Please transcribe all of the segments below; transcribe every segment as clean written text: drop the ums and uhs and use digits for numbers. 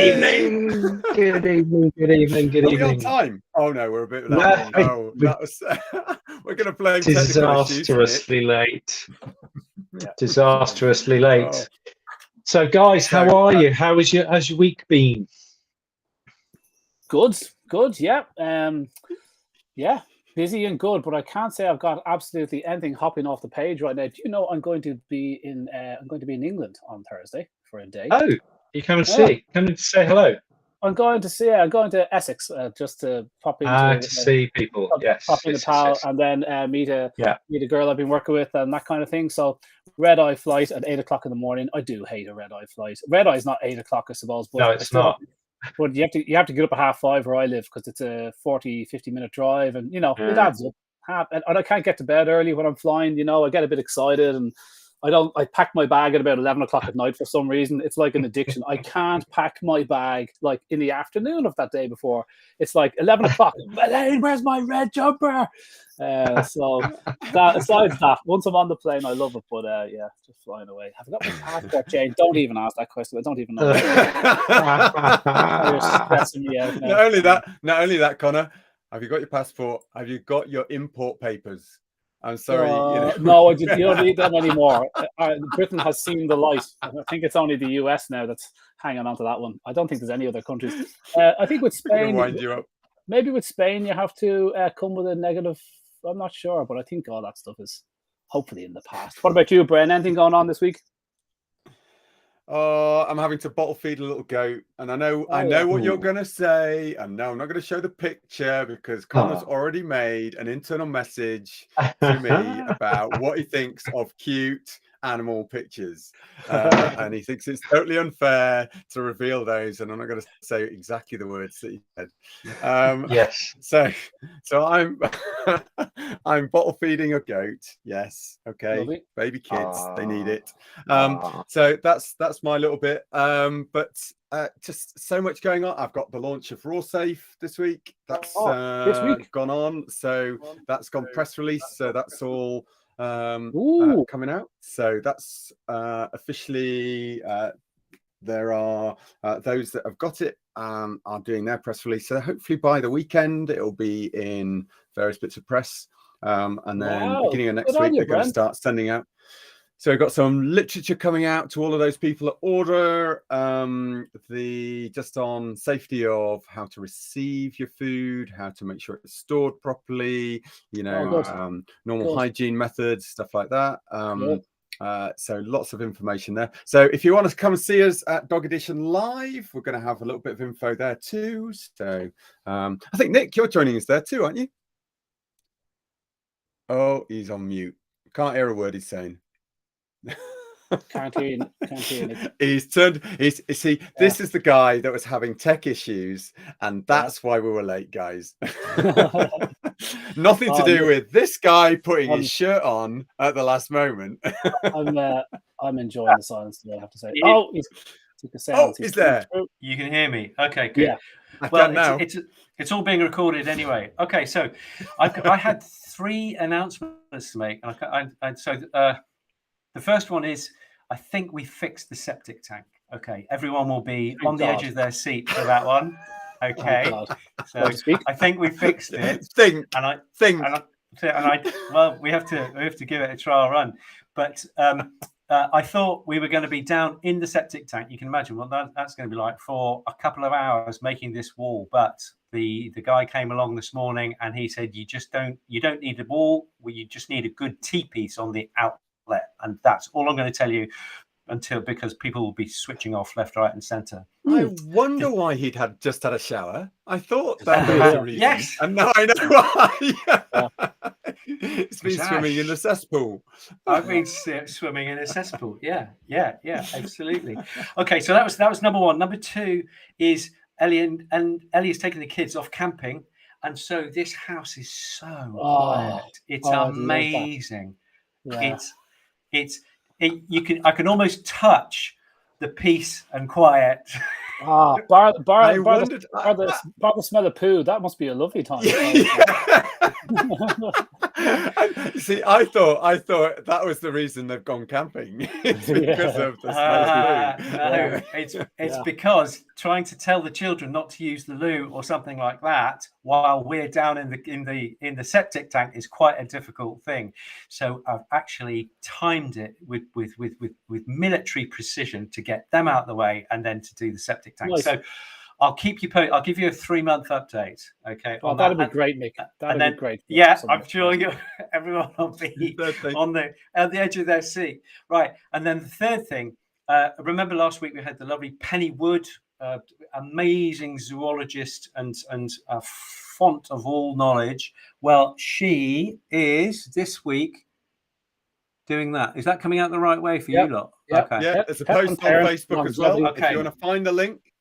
evening. Good evening. Good evening. Good Are we evening. on time? Oh no, we're a bit No, late. Oh, that was. We're going to blame technical issues. Disastrously late. Disastrously late. Oh. So, guys, how are you? How's your week been? Good. Yeah. Yeah. Busy and good, but I can't say I've got absolutely anything hopping off the page right now. Do you know I'm going to be in England on Thursday for a day? Oh, you come and see? Come and say hello. I'm going to Essex just to pop into to see people. Yes, pop in the pal, and then meet a girl I've been working with and that kind of thing. So red eye flight at 8 o'clock in the morning. I do hate a red eye flight. Red eye is not 8 o'clock, I suppose. But no, it's not. But you have to get up at 5:30 where I live because it's a 40-50 minute drive, and it adds up. And I can't get to bed early when I'm flying. I get a bit excited, and I pack my bag at about 11 o'clock at night for some reason. It's like an addiction. I can't pack my bag like in the afternoon of that day before. It's like 11 o'clock. Elaine, where's my red jumper? So besides that, once I'm on the plane, I love it. But just flying away. Have I got my passport changed? Don't even ask that question. I don't even know. You're stressing me out now. Not only that, Conor. Have you got your passport? Have you got your import papers? I'm sorry. No, you don't need them anymore. Britain has seen the light. I think it's only the US now that's hanging on to that one. I don't think there's any other countries. I think with Spain, wind you up. Maybe with Spain you have to come with a negative. I'm not sure, but I think all that stuff is hopefully in the past. What about you, Brian? Anything going on this week? I'm having to bottle feed a little goat, and I know what you're going to say. And no, I'm not going to show the picture because Conor's already made an internal message to me about what he thinks of cute animal pictures, and he thinks it's totally unfair to reveal those. And I'm not going to say exactly the words that he said. Yes. So I'm I'm bottle feeding a goat. Yes. Okay. Lovely. Baby kids, they need it. So that's my little bit. But just so much going on. I've got the launch of RawSafe this week. That's this week gone on. So that's gone press release. So that's all coming out. So that's officially there are those that have got it are doing their press release. So hopefully by the weekend it'll be in various bits of press. And then beginning of next week they're going to start sending out. So we've got some literature coming out to all of those people that order, just on safety of how to receive your food, how to make sure it's stored properly, normal hygiene methods, stuff like that. So lots of information there. So if you want to come and see us at Dog Edition Live, we're going to have a little bit of info there too. So I think, Nick, you're joining us there too, aren't you? Oh, he's on mute. Can't hear a word he's saying. Can't hear you. He's turned. This is the guy that was having tech issues, and that's why we were late, guys. Nothing to do with this guy putting his shirt on at the last moment. I'm enjoying the silence today, I have to say. He's there. You can hear me. Okay, good. Yeah. Well, now it's all being recorded anyway. Okay, so I had 3 announcements to make, and the first one is, I think we fixed the septic tank. Okay, everyone will be on the edge of their seat for that one. Okay, so I think we fixed it. Well, we have to give it a trial run. But I thought we were going to be down in the septic tank. You can imagine what that's going to be like for a couple of hours making this wall. But the guy came along this morning and he said, you don't need the wall. You just need a good T-piece on the outlet. And that's all I'm going to tell you because people will be switching off left, right, and centre. I wonder why he'd just had a shower. I thought that was the reason. Yes. And now I know why. It's been swimming in the cessapool. I've been swimming in a cesspool. Yeah, absolutely. Okay, so that was number 1. Number 2 is Ellie is taking the kids off camping. And so this house is so quiet. It's amazing. Yeah. I can almost touch the peace and quiet. Bar the smell of poo. That must be a lovely time. And, see, I thought that was the reason they've gone camping. It's because of the smell of no, it's because trying to tell the children not to use the loo or something like that while we're down in the septic tank is quite a difficult thing. So I've actually timed it with military precision to get them out of the way and then to do the septic tank. Nice. So I'll keep you posted. I'll give you a 3-month update. Okay. Oh, that'd be great, Nick. That'd be great. Yeah, I'm sure everyone will be on the edge of their seat. Right. And then the third thing, remember last week we had the lovely Penny Wood, amazing zoologist and font of all knowledge. Well, she is this week doing that. Is that coming out the right way for you lot? Yep. Okay. Yeah, there's a post on Facebook as well. Okay. If you want to find the link,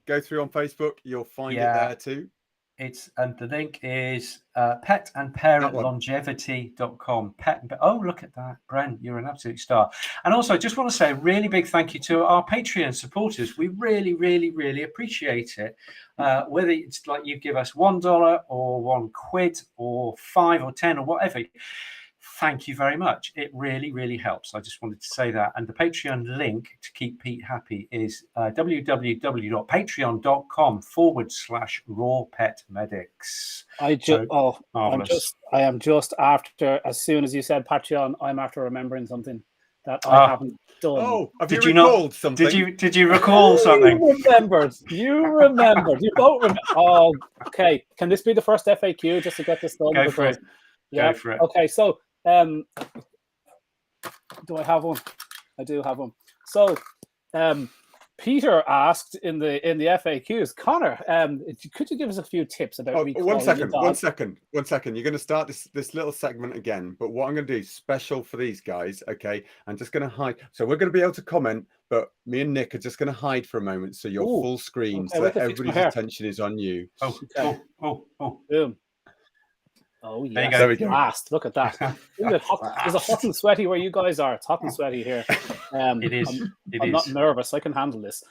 go through on Facebook, you'll find it there too. And the link is petandparentlongevity.com. Oh, look at that, Bren, you're an absolute star. And also, I just want to say a really big thank you to our Patreon supporters. We really, really, really appreciate it. Whether it's like you give us $1 or £1 or 5 or 10 or whatever. Thank you very much. It really, really helps. I just wanted to say that. And the Patreon link to keep Pete happy is www.patreon.com/RawPetMedics. I am just after, as soon as you said Patreon, I'm after remembering something that I haven't done. Oh, did you recall something? Did you recall something? You remembered. You both remember. Oh, okay. Can this be the first FAQ just to get this done? Go for it. Yeah. Go for it. Okay, so do I have one? I do have one. So Peter asked in the FAQs, Conor, could you give us a few tips about recalling one second. You're going to start this little segment again, but what I'm going to do is special for these guys, okay? I'm just going to hide. So we're going to be able to comment, but me and Nick are just going to hide for a moment so you're full screen, so that everybody's attention is on you. Boom. Oh, yeah. There we go. Fast. Look at that. Isn't it hot? Is it hot and sweaty where you guys are? It's hot and sweaty here. It is. I'm not nervous. I can handle this.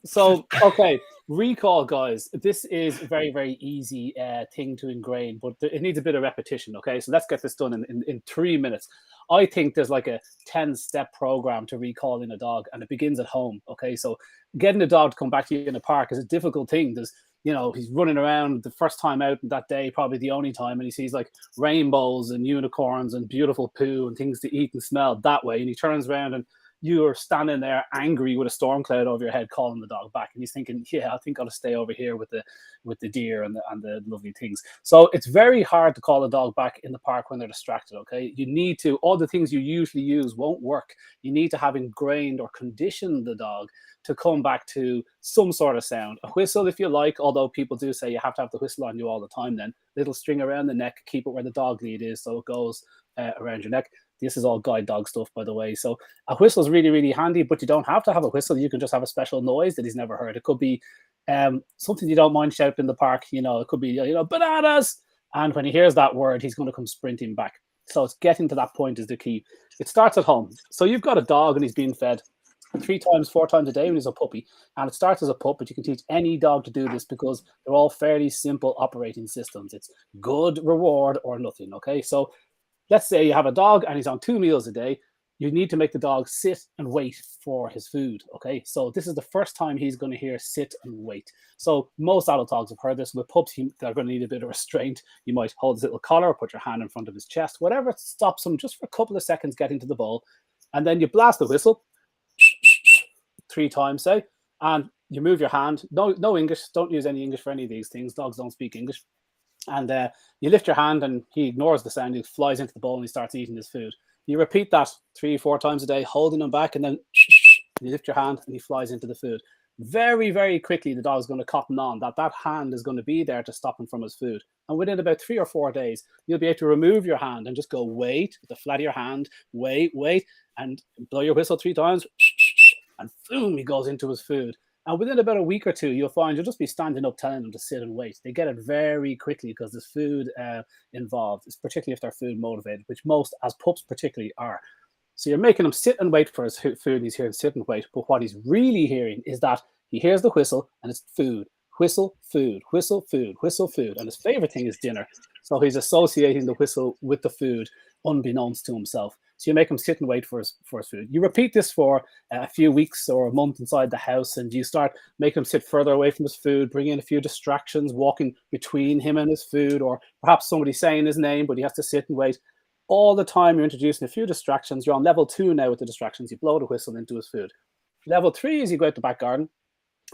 So, okay. Recall, guys. This is a very, very easy thing to ingrain, but it needs a bit of repetition, okay? So let's get this done in 3 minutes. I think there's like a 10-step program to recalling a dog, and it begins at home, okay? So getting a dog to come back to you in a park is a difficult thing. He's running around the first time out that day, probably the only time, and he sees like rainbows and unicorns and beautiful poo and things to eat and smell that way. And he turns around and you're standing there angry with a storm cloud over your head, calling the dog back. And he's thinking, yeah, I think I'll stay over here with the deer and the lovely things. So it's very hard to call a dog back in the park when they're distracted, okay? You need to, all the things you usually use won't work. You need to have ingrained or conditioned the dog to come back to some sort of sound. A whistle, if you like, although people do say you have to have the whistle on you all the time then. Little string around the neck, keep it where the dog lead is so it goes around your neck. This is all guide dog stuff, by the way. So a whistle is really, really handy, but you don't have to have a whistle. You can just have a special noise that he's never heard. It could be something you don't mind shouting in the park. It could be, bananas. And when he hears that word, he's going to come sprinting back. So it's getting to that point is the key. It starts at home. So you've got a dog and he's being fed 3 times, 4 times a day when he's a puppy. And it starts as a pup, but you can teach any dog to do this because they're all fairly simple operating systems. It's good, reward, or nothing, okay? So let's say you have a dog and he's on 2 meals a day. You need to make the dog sit and wait for his food, okay? So this is the first time he's going to hear sit and wait. So most adult dogs have heard this. With pups, they're going to need a bit of restraint. You might hold his little collar or put your hand in front of his chest, whatever stops him just for a couple of seconds getting to the bowl. And then you blast the whistle 3 times, say, and you move your hand. No English. Don't use any English for any of these things. Dogs don't speak English. And you lift your hand and he ignores the sound. He flies into the bowl and he starts eating his food. You repeat that 3-4 times a day, holding him back, and then you lift your hand and he flies into the food. Very, very quickly, the dog's going to cotton on that hand is going to be there to stop him from his food. And within about 3 or 4 days, you'll be able to remove your hand and just go wait with the flat of your hand, wait, and blow your whistle 3 times, and boom, he goes into his food. And within about a week or 2, you'll find you'll just be standing up telling them to sit and wait. They get it very quickly because there's food involved, particularly if they're food motivated, which most, as pups particularly, are. So you're making him sit and wait for his food. He's hearing sit and wait. But what he's really hearing is that he hears the whistle and it's food. whistle, food, whistle, food, whistle, food. And his favorite thing is dinner. So he's associating the whistle with the food, unbeknownst to himself. So you make him sit and wait for his food. You repeat this for a few weeks or a month inside the house, and you start making him sit further away from his food, bring in a few distractions, walking between him and his food, or perhaps somebody saying his name, but he has to sit and wait. All the time you're introducing a few distractions. You're on level 2 now with the distractions. You blow the whistle into his food. Level 3 is you go out the back garden,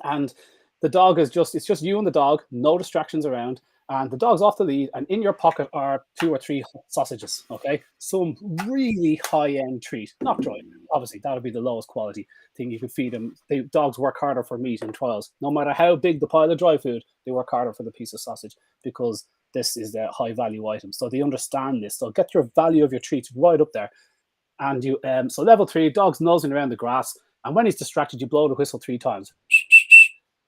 and the dog is it's just you and the dog, no distractions around, and the dog's off the lead, and in your pocket are 2 or 3 sausages, okay? Some really high-end treat, not dry. Obviously, that would be the lowest quality thing you could feed them. Dogs work harder for meat in trials. No matter how big the pile of dry food, they work harder for the piece of sausage because this is their high-value item. So they understand this. So get your value of your treats right up there. And you, so level 3, dog's nosing around the grass, and when he's distracted, you blow the whistle 3 times.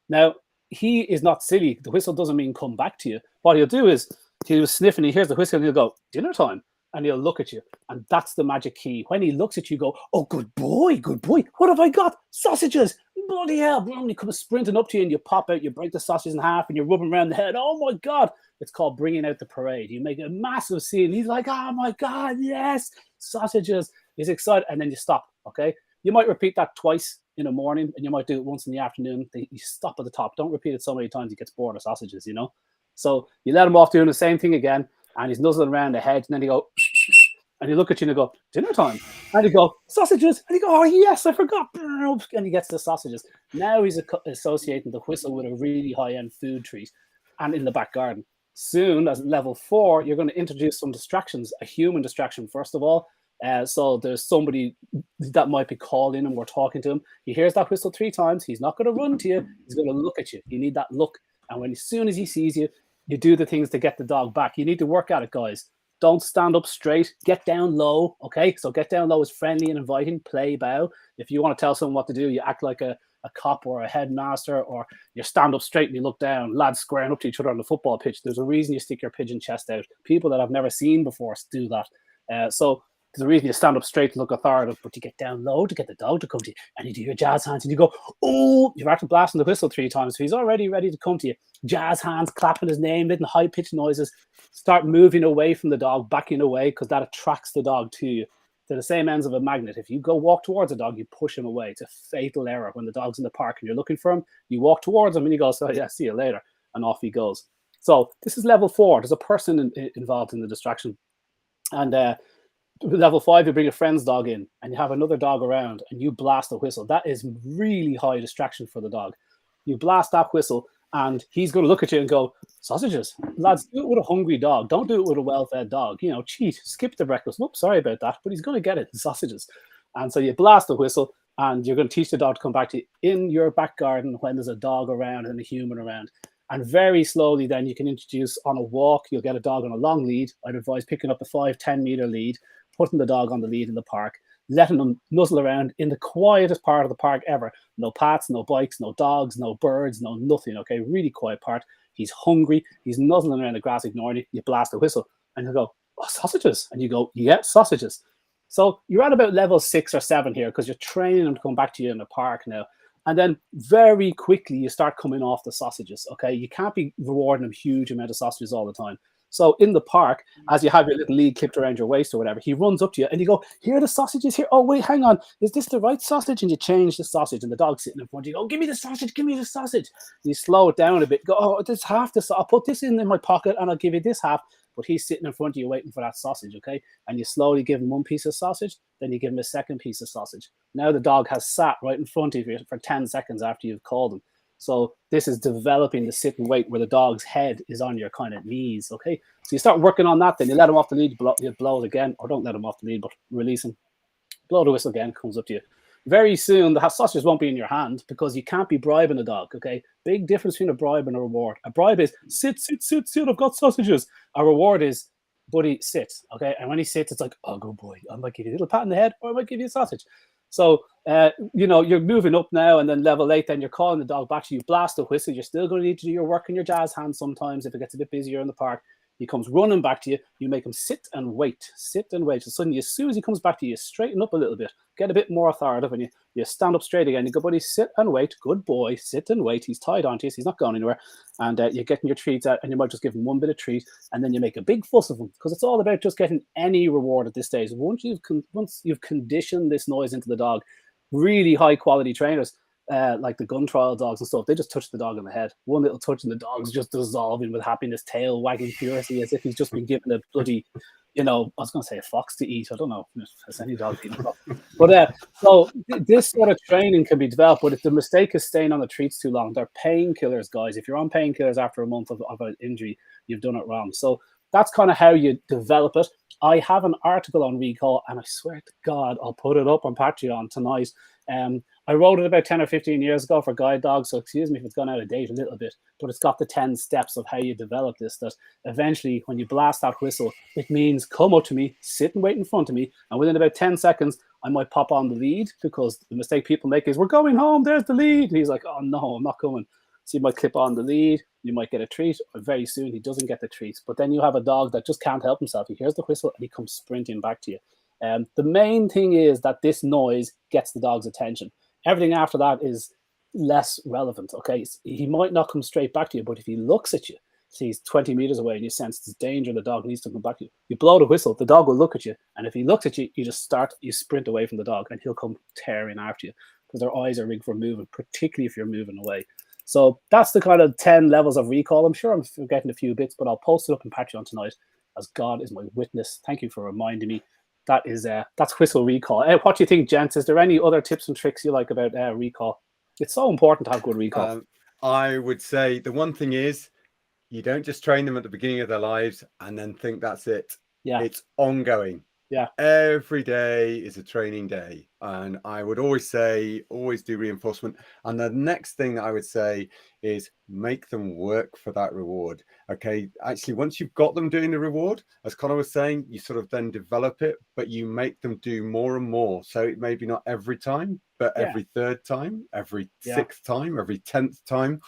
Now, he is not silly. The whistle doesn't mean come back to you. What he'll do is he'll sniff and he hears the whistle and he'll go, dinner time. And he'll look at you. And that's the magic key. When he looks at you, go, oh, good boy, good boy. What have I got? Sausages. Bloody hell. And he comes sprinting up to you and you pop out, you break the sausage in half and you rub him around the head. Oh, my God. It's called bringing out the parade. You make a massive scene. He's like, oh, my God, yes, sausages. He's excited. And then you stop, okay? You might repeat that twice in the morning and you might do it once in the afternoon. You stop at the top. Don't repeat it so many times he gets bored of sausages, you know? So you let him off doing the same thing again and he's nuzzling around the hedge and then he go, and you look at you and you go, dinner time. And you go, sausages. And you go, oh, yes, I forgot. And he gets the sausages. Now he's associating the whistle with a really high-end food treat and in the back garden. Soon, as level 4, you're going to introduce some distractions, a human distraction, first of all. So there's somebody that might be called in and we're talking to him. He hears that whistle 3 times. He's not going to run to you. He's going to look at you. You need that look. And as soon as he sees you, you do the things to get the dog back. You need to work at it, guys. Don't stand up straight. Get down low, okay? So get down low is friendly and inviting. Play, bow. If you want to tell someone what to do, you act like a cop or a headmaster, or you stand up straight and you look down. Lads squaring up to each other on the football pitch. There's a reason you stick your pigeon chest out. People that I've never seen before do that. So there's a reason you stand up straight and look authoritative, but you get down low to get the dog to come to you, and you do your jazz hands and you go, oh, you're after blasting the whistle 3 times. So he's already ready to come to you. Jazz hands, clapping his name, making high-pitched noises. Start moving away from the dog, backing away, because that attracts the dog to you. They're the same ends of a magnet. If you go walk towards a dog, you push him away. It's a fatal error. When the dog's in the park and you're looking for him, you walk towards him and he goes, oh, yeah, see you later. And off he goes. So this is level 4. There's a person involved in the distraction. And level 5, you bring a friend's dog in and you have another dog around and you blast a whistle. That is really high distraction for the dog. You blast that whistle and he's going to look at you and go, sausages. Lads, do it with a hungry dog. Don't do it with a well-fed dog. You know, cheat, skip the breakfast. Whoops, sorry about that, but he's going to get it, sausages. And so you blast the whistle and you're going to teach the dog to come back to you in your back garden when there's a dog around and a human around. And very slowly then you can introduce on a walk, you'll get a dog on a long lead. I'd advise picking up a 5-10 meter lead, putting the dog on the lead in the park, letting them nuzzle around in the quietest part of the park ever. No pats, no bikes, no dogs, no birds, no nothing, okay? Really quiet part. He's hungry. He's nuzzling around the grass, ignoring you. You blast a whistle and you go, oh, sausages. And you go, yeah, sausages. So you're at about level 6 or 7 here because you're training them to come back to you in the park now. And then very quickly you start coming off the sausages, okay? You can't be rewarding them huge amount of sausages all the time. So in the park, as you have your little lead clipped around your waist or whatever, he runs up to you and you go, here are the sausages here. Oh, wait, hang on. Is this the right sausage? And you change the sausage and the dog's sitting in front of you. Oh, give me the sausage. Give me the sausage. And you slow it down a bit. Go, oh, there's half this. I'll put this in my pocket and I'll give you this half. But he's sitting in front of you waiting for that sausage, okay? And you slowly give him 1 piece of sausage. Then you give him a 2nd piece of sausage. Now the dog has sat right in front of you for 10 seconds after you've called him. So this is developing the sit and wait where the dog's head is on your kind of knees, okay? So you start working on that, then you let him off the lead, you blow it again, or don't let him off the lead, but release him. Blow the whistle again, comes up to you. Very soon, the sausages won't be in your hand because you can't be bribing a dog, okay? Big difference between a bribe and a reward. A bribe is, sit, I've got sausages. A reward is, buddy, sit, okay? And when he sits, it's like, oh, good boy. I might give you a little pat on the head, or I might give you a sausage. So, you know, you're moving up now, and then level 8, then you're calling the dog back to you. Blast the whistle. You're still going to need to do your work in your jazz hands sometimes if it gets a bit busier in the park. He comes running back to you. You make him sit and wait. And suddenly, as soon as he comes back to you, you straighten up a little bit, get a bit more authoritative, and you stand up straight again. You go, buddy, sit and wait. Good boy, sit and wait. He's tied onto you, so he's not going anywhere. And you're getting your treats out, and you might just give him one bit of treat, and then you make a big fuss of him, because it's all about just getting any reward at this stage. Once you've conditioned this noise into the dog, really high quality trainers, like the gun trial dogs and stuff, they just touch the dog on the head. One little touch and the dog's just dissolving with happiness, tail wagging furiously as if he's just been given a bloody, I was going to say a fox to eat. I don't know if there's any dog eating a fox. But so this sort of training can be developed, but if the mistake is staying on the treats too long, they're painkillers, guys. If you're on painkillers after a month of an injury, you've done it wrong. So that's kind of how you develop it. I have an article on recall, and I swear to God, I'll put it up on Patreon tonight. I wrote it about 10 or 15 years ago for guide dogs, so excuse me if it's gone out of date a little bit, but it's got the 10 steps of how you develop this, that eventually when you blast that whistle, it means come up to me, sit and wait in front of me, and within about 10 seconds, I might pop on the lead, because the mistake people make is, we're going home, there's the lead. And he's like, oh no, I'm not coming. So you might clip on the lead, you might get a treat, or very soon he doesn't get the treats. But then you have a dog that just can't help himself. He hears the whistle and he comes sprinting back to you. The main thing is that this noise gets the dog's attention. Everything after that is less relevant, okay? He might not come straight back to you, but if he looks at you, sees 20 meters away and you sense there's danger, the dog needs to come back to you, you blow the whistle, the dog will look at you. And if he looks at you, you sprint away from the dog and he'll come tearing after you, because their eyes are rigged for moving, particularly if you're moving away. So that's the kind of 10 levels of recall. I'm sure I'm forgetting a few bits, but I'll post it up in Patreon tonight, as God is my witness. Thank you for reminding me. That's whistle recall. What do you think, gents? Is there any other tips and tricks you like about recall? It's so important to have good recall. I would say the one thing is, you don't just train them at the beginning of their lives and then think that's it. Yeah, it's ongoing. Yeah, every day is a training day, and I would always say, always do reinforcement. And the next thing that I would say is make them work for that reward. Okay, actually, once you've got them doing the reward, as Conor was saying, you sort of then develop it, but you make them do more and more. So it may be not every time, but every third time, every sixth time, every 10th time,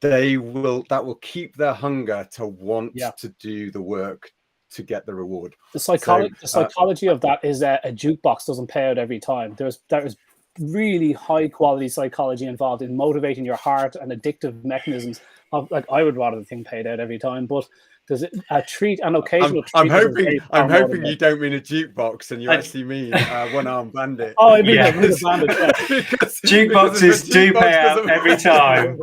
that will keep their hunger to want to do the work to get the reward. The psychology of that is that a jukebox doesn't pay out every time. There is really high quality psychology involved in motivating your heart and addictive mechanisms. I would rather the thing paid out every time, but there's a treat, an occasional treat. I'm hoping you don't mean a jukebox and you actually mean one-arm bandit. Oh, I mean a bandit. Jukeboxes do pay out every time.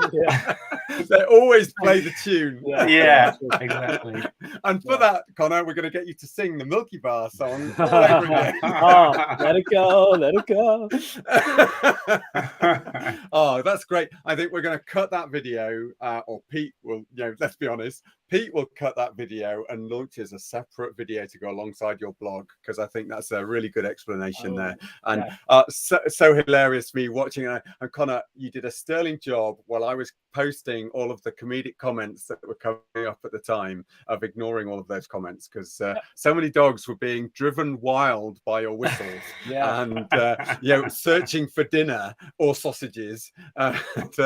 They always play the tune. Yeah, exactly. And for that, Conor, we're going to get you to sing the Milky Bar song all over again. Let it go, let it go. Oh, that's great. I think we're going to cut that video, or Pete will, let's be honest, Pete will cut that video and launch as a separate video to go alongside your blog, because I think that's a really good explanation there. And so hilarious me watching it. And Conor, you did a sterling job while I was posting all of the comedic comments that were coming up at the time of ignoring all of those comments, because so many dogs were being driven wild by your whistles and searching for dinner or sausages. Thanks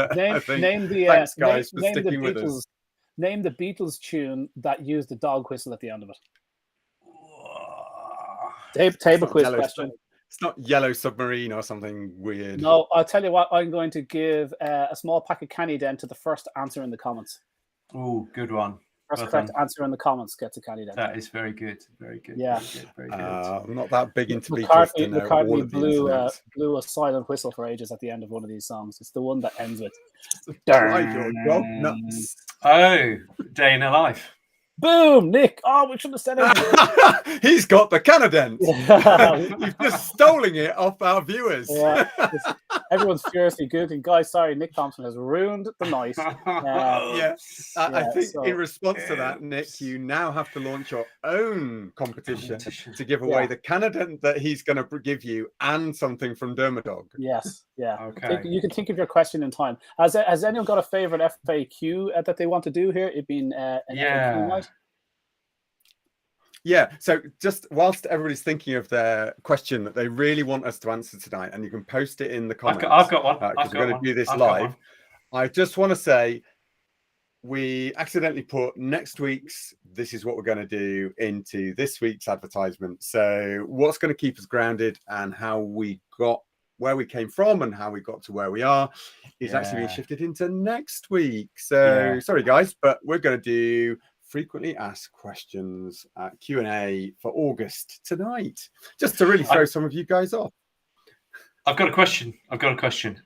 guys for sticking with us. Name the Beatles tune that used the dog whistle at the end of it. Table quiz question. It's not Yellow Submarine or something weird. No, I'll tell you what. I'm going to give a small pack of candy then to the first answer in the comments. Oh, good one. First correct answer in the comments gets a candy then. That is very good. Very good. Yeah. Very good. I'm not that big into Beatles. McCartney blew a silent whistle for ages at the end of one of these songs. It's the one that ends with your dog nuts. Oh, Day in a Life. Boom, Nick. Oh, we should have said it. He's got the Canadent. You've just stolen it off our viewers. Everyone's furiously Googling. Guys, sorry, Nick Thompson has ruined the night. I think in response to that, Nick, you now have to launch your own competition to give away the Canadent that he's going to give you and something from Dermadog. Yes, yeah. Okay. You can think of your question in time. Has anyone got a favorite FAQ that they want to do here? It'd been an FAQ night. Yeah, so just whilst everybody's thinking of their question that they really want us to answer tonight, and you can post it in the comments. I've got one. Because we're going to do this live. I just want to say, we accidentally put next week's "this is what we're going to do" into this week's advertisement. So what's going to keep us grounded and how we got where we came from and how we got to where we are is actually being shifted into next week. So sorry guys, but we're going to do frequently asked questions Q&A for August tonight, just to really throw some of you guys off. I've got a question.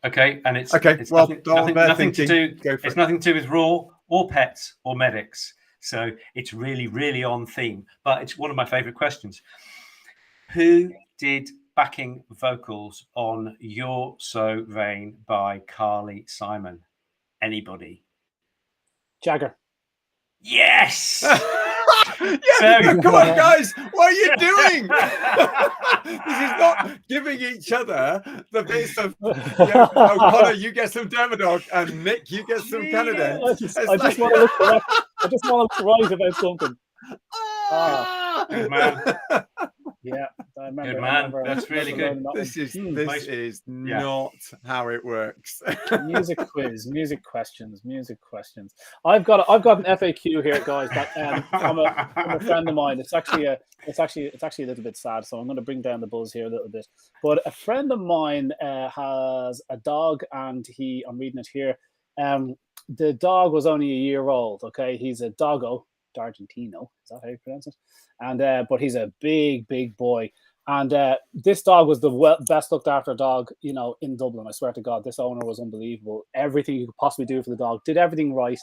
Okay, and it's well, nothing to do. It's nothing to do with Raw or pets or medics. So it's really, really on theme. But it's one of my favourite questions. Who did backing vocals on "You're So Vain" by Carly Simon? Anybody? Jagger. Yes. Come on, guys! What are you doing? This is not giving each other the bits of. Conor, you get some Dermadog, and Nick, you get some Canada. I just want to look correct. I just want to look right about something. Good man. Yeah, I remember. Good man. That's really good. This is not how it works. Music quiz, music questions. I've got an FAQ here, guys. That from a friend of mine. It's actually a little bit sad, so I'm going to bring down the buzz here a little bit. But a friend of mine has a dog, and I'm reading it here. The dog was only a year old. Okay, he's a doggo. D'Argentino, is that how you pronounce it? And but he's a big boy, and this dog was the best looked after dog, in Dublin. I swear to God, this owner was unbelievable. Everything you could possibly do for the dog, did everything right.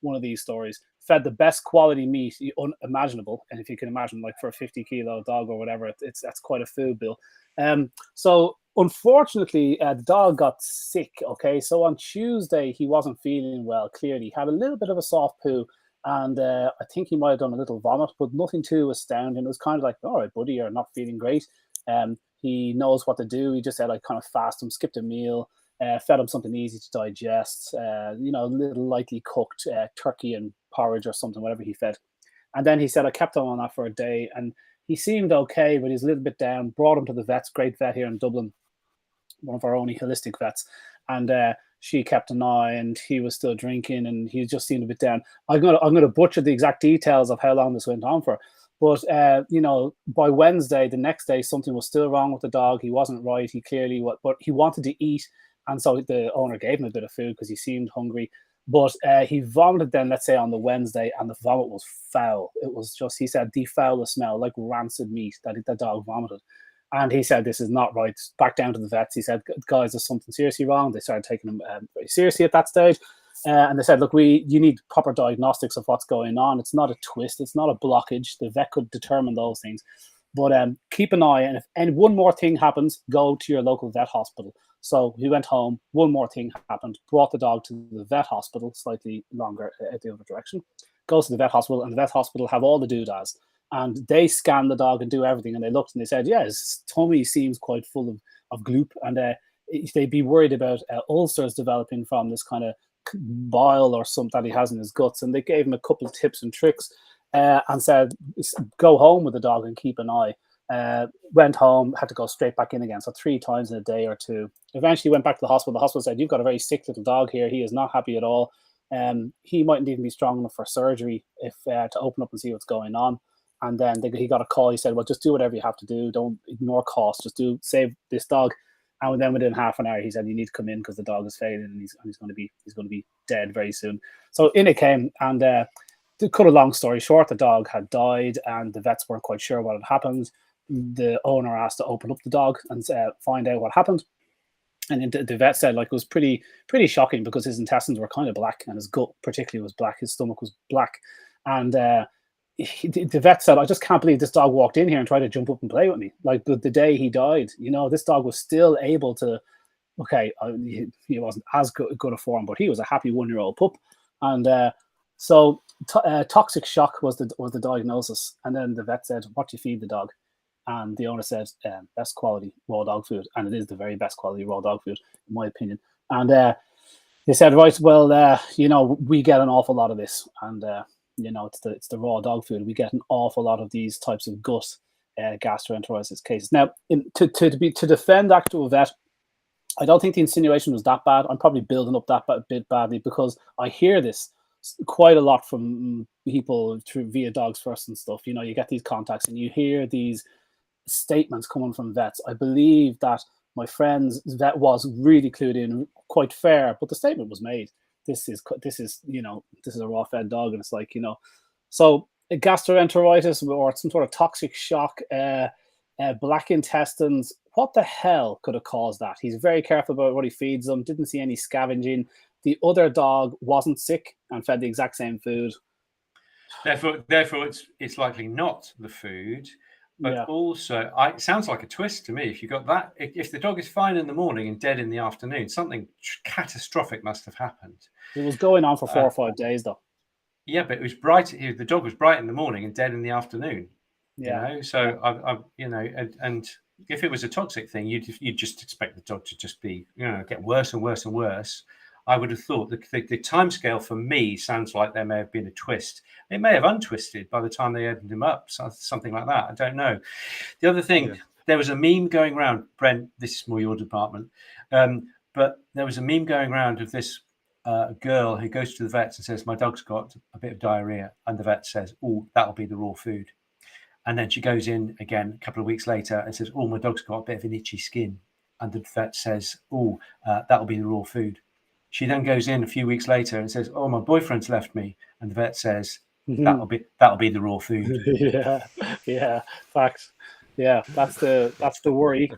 One of these stories, fed the best quality meat unimaginable, and if you can imagine, like for a 50-kilo dog or whatever, that's quite a food bill. So unfortunately, the dog got sick. Okay, so on Tuesday he wasn't feeling well. Clearly, he had a little bit of a soft poo. And I think he might have done a little vomit, but nothing too astounding. It was kind of like, all right, buddy, you're not feeling great. He knows what to do. He just said, I kind of fast him, skipped a meal, fed him something easy to digest, a little lightly cooked turkey and porridge or something, whatever he fed. And then he said, I kept him on that for a day. And he seemed okay, but he's a little bit down. Brought him to the vets, great vet here in Dublin, one of our only holistic vets. And she kept an eye, and he was still drinking, and he just seemed a bit down. I'm gonna butcher the exact details of how long this went on for, but by Wednesday, the next day, something was still wrong with the dog. He wasn't right. He clearly but he wanted to eat, and so the owner gave him a bit of food because he seemed hungry. But he vomited then, let's say on the Wednesday, and the vomit was foul. It was just, he said, the foulest smell, like rancid meat that the dog vomited. And he said, this is not right. Back down to the vets. He said, guys, there's something seriously wrong. They started taking him very seriously at that stage. And they said, look, you need proper diagnostics of what's going on. It's not a twist. It's not a blockage. The vet could determine those things. But keep an eye. And if one more thing happens, go to your local vet hospital. So he went home. One more thing happened. Brought the dog to the vet hospital, slightly longer at the other direction. Goes to the vet hospital, and the vet hospital have all the doodads. And they scan the dog and do everything. And they looked and they said, yeah, his tummy seems quite full of gloop. And they'd be worried about ulcers developing from this kind of bile or something that he has in his guts. And they gave him a couple of tips and tricks and said, go home with the dog and keep an eye. Went home, had to go straight back in again. So 3 times in a day or 2. Eventually went back to the hospital. The hospital said, you've got a very sick little dog here. He is not happy at all. He mightn't even be strong enough for surgery to open up and see what's going on. And then he got a call. He said, well, just do whatever you have to do. Don't ignore costs. Just save this dog. And then within half an hour, he said, you need to come in because the dog is failing and he's going to be dead very soon. So in it came, and to cut a long story short, the dog had died and the vets weren't quite sure what had happened. The owner asked to open up the dog and find out what happened. And the vet said, like, it was pretty shocking because his intestines were kind of black and his gut particularly was black. His stomach was black. And the vet said, I just can't believe this dog walked in here and tried to jump up and play with me. Like the day he died, this dog was still able to, he wasn't as good a form, but he was a happy 1-year-old pup. And so toxic shock was the diagnosis. And then the vet said, what do you feed the dog? And the owner said, best quality raw dog food. And it is the very best quality raw dog food, in my opinion. And they said, right, well, we get an awful lot of this. And it's the raw dog food. We get an awful lot of these types of gut gastroenteritis cases. Now, to defend actual vet, I don't think the insinuation was that bad. I'm probably building up that bit badly because I hear this quite a lot from people through via Dogs First and stuff. You get these contacts and you hear these statements coming from vets. I believe that my friend's vet was really clued in, quite fair, but the statement was made. This is a raw fed dog, and it's like, so gastroenteritis or some sort of toxic shock, black intestines. What the hell could have caused that? He's very careful about what he feeds them. Didn't see any scavenging. The other dog wasn't sick and fed the exact same food. Therefore, it's likely not the food. But also, it sounds like a twist to me. If you got that, if the dog is fine in the morning and dead in the afternoon, something catastrophic must have happened. It was going on for 4 or 5 days, though. Yeah, but it was bright. The dog was bright in the morning and dead in the afternoon. Yeah. So and if it was a toxic thing, you'd just expect the dog to just be, get worse and worse and worse. I would have thought the timescale for me sounds like there may have been a twist. It may have untwisted by the time they opened him up, something like that. I don't know. The other thing, there was a meme going around, Brent, this is more your department, but there was a meme going around of this girl who goes to the vet and says, my dog's got a bit of diarrhea. And the vet says, oh, that'll be the raw food. And then she goes in again a couple of weeks later and says, oh, my dog's got a bit of an itchy skin. And the vet says, oh, that'll be the raw food. She then goes in a few weeks later and says, oh, my boyfriend's left me. And the vet says, that'll be the raw food. Yeah, facts. Yeah, that's the worry,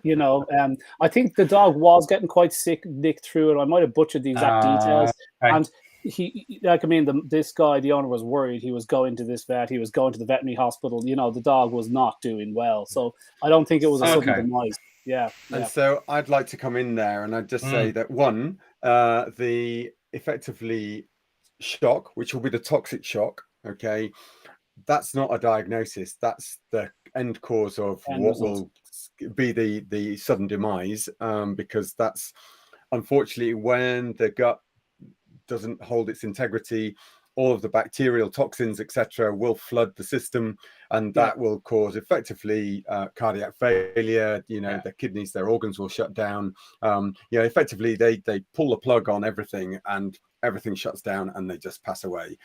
I think the dog was getting quite sick, Nick, through it. I might have butchered the exact details. Right. And this guy, the owner, was worried. He was going to this vet. He was going to the veterinary hospital. The dog was not doing well. So I don't think it was a sudden demise. Yeah. And so I'd like to come in there and I'd just say that one, the effectively shock, which will be the toxic shock, okay, that's not a diagnosis. That's the end cause of what will be the sudden demise, because that's unfortunately when the gut doesn't hold its integrity, all of the bacterial toxins, etc., will flood the system, and that will cause effectively cardiac failure. Their kidneys, their organs will shut down. Effectively, they pull the plug on everything, and everything shuts down, and they just pass away.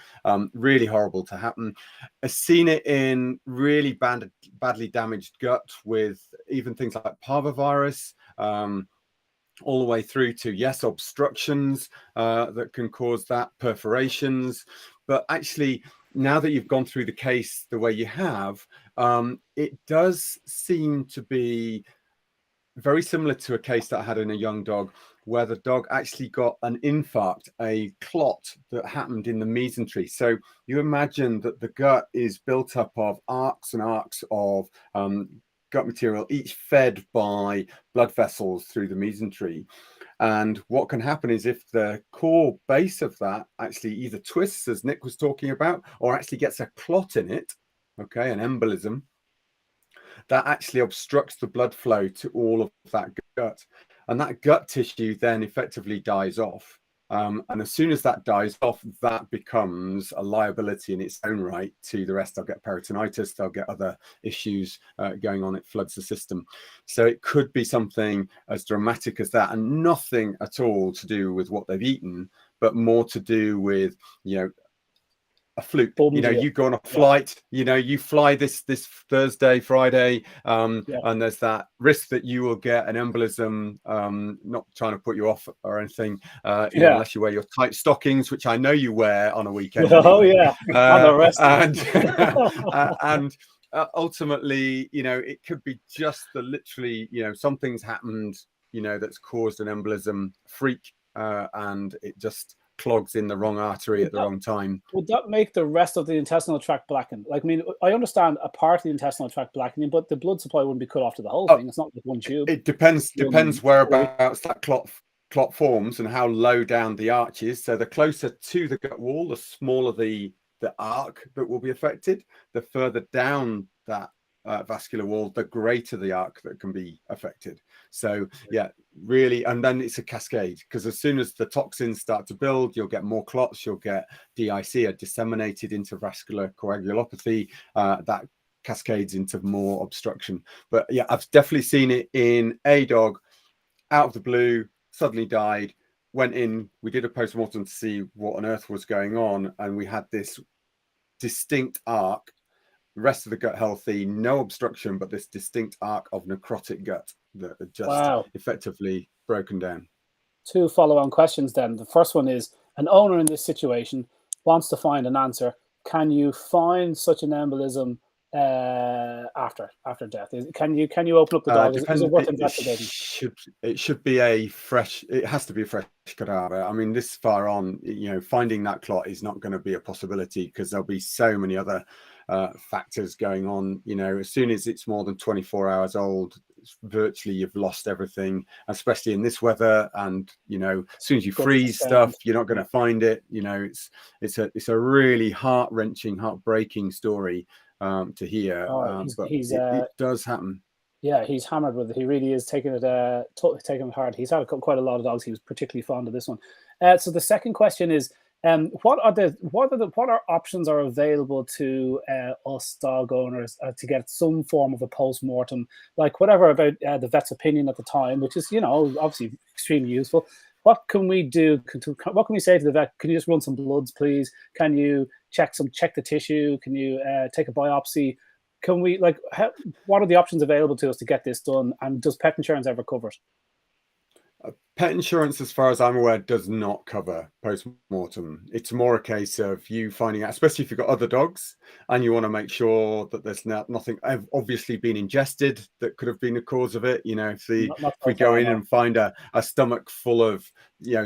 Really horrible to happen. I've seen it in really badly damaged gut with even things like parvovirus. All the way through to obstructions that can cause that, perforations. But actually, now that you've gone through the case the way you have, it does seem to be very similar to a case that I had in a young dog, where the dog actually got an infarct, a clot that happened in the mesentery. So you imagine that the gut is built up of arcs and arcs of gut material, each fed by blood vessels through the mesentery. And what can happen is if the core base of that actually either twists, as Nick was talking about, or actually gets a clot in it, okay, an embolism, that actually obstructs the blood flow to all of that gut. And that gut tissue then effectively dies off. And as soon as that dies off, that becomes a liability in its own right to the rest. They'll get peritonitis, they'll get other issues going on. It floods the system. So it could be something as dramatic as that, and nothing at all to do with what they've eaten, but more to do with, a fluke. You go on a flight, you fly this Thursday, Friday, and there's that risk that you will get an embolism. Not trying to put you off or anything, unless you wear your tight stockings, which I know you wear on a weekend. Oh yeah, and ultimately, it could be just literally, something's happened, that's caused an embolism freak, and it just clogs in the wrong artery at the wrong time. Would that make the rest of the intestinal tract blackened? I understand a part of the intestinal tract blackening, but the blood supply wouldn't be cut off to the whole thing. It's not like one tube. It depends whereabouts that clot forms and how low down the arch is. So the closer to the gut wall, the smaller the arc that will be affected. The further down that vascular wall, the greater the arc that can be affected. So really, and then it's a cascade, because as soon as the toxins start to build, you'll get more clots, you'll get DIC, a disseminated intravascular coagulopathy, that cascades into more obstruction. But I've definitely seen it in a dog out of the blue. suddenly died. Went in, we did a post-mortem to see what on earth was going on, and we had this distinct arc, the rest of the gut healthy, no obstruction, but this distinct arc of necrotic gut that had just effectively broken down. 2 follow-on questions then. The first one is, an owner in this situation wants to find an answer. Can you find such an embolism after death? Can you open up the dog? Is it worth investigating? It should be a fresh. It has to be a fresh cadaver. I mean, this far on, finding that clot is not going to be a possibility because there'll be so many other factors going on. As soon as it's more than 24 hours old, virtually you've lost everything, especially in this weather. And as soon as you freeze stuff, you're not going to find it. It's a really heart-wrenching, heartbreaking story to hear. But it does happen. Yeah, he's hammered with it. He really is taking it hard. He's had quite a lot of dogs. He was particularly fond of this one. So the second question is, what options are available to us dog owners to get some form of a post-mortem, like whatever about the vet's opinion at the time, which is obviously extremely useful. What can we do? What can we say to the vet? Can you just run some bloods, please? Can you check the tissue? Can you take a biopsy? Can we what are the options available to us to get this done? And does pet insurance ever cover it? Pet insurance, as far as I'm aware, does not cover post-mortem. It's more a case of you finding out, especially if you've got other dogs and you want to make sure that there's nothing obviously been ingested that could have been the cause of it. If we go in and find a stomach full of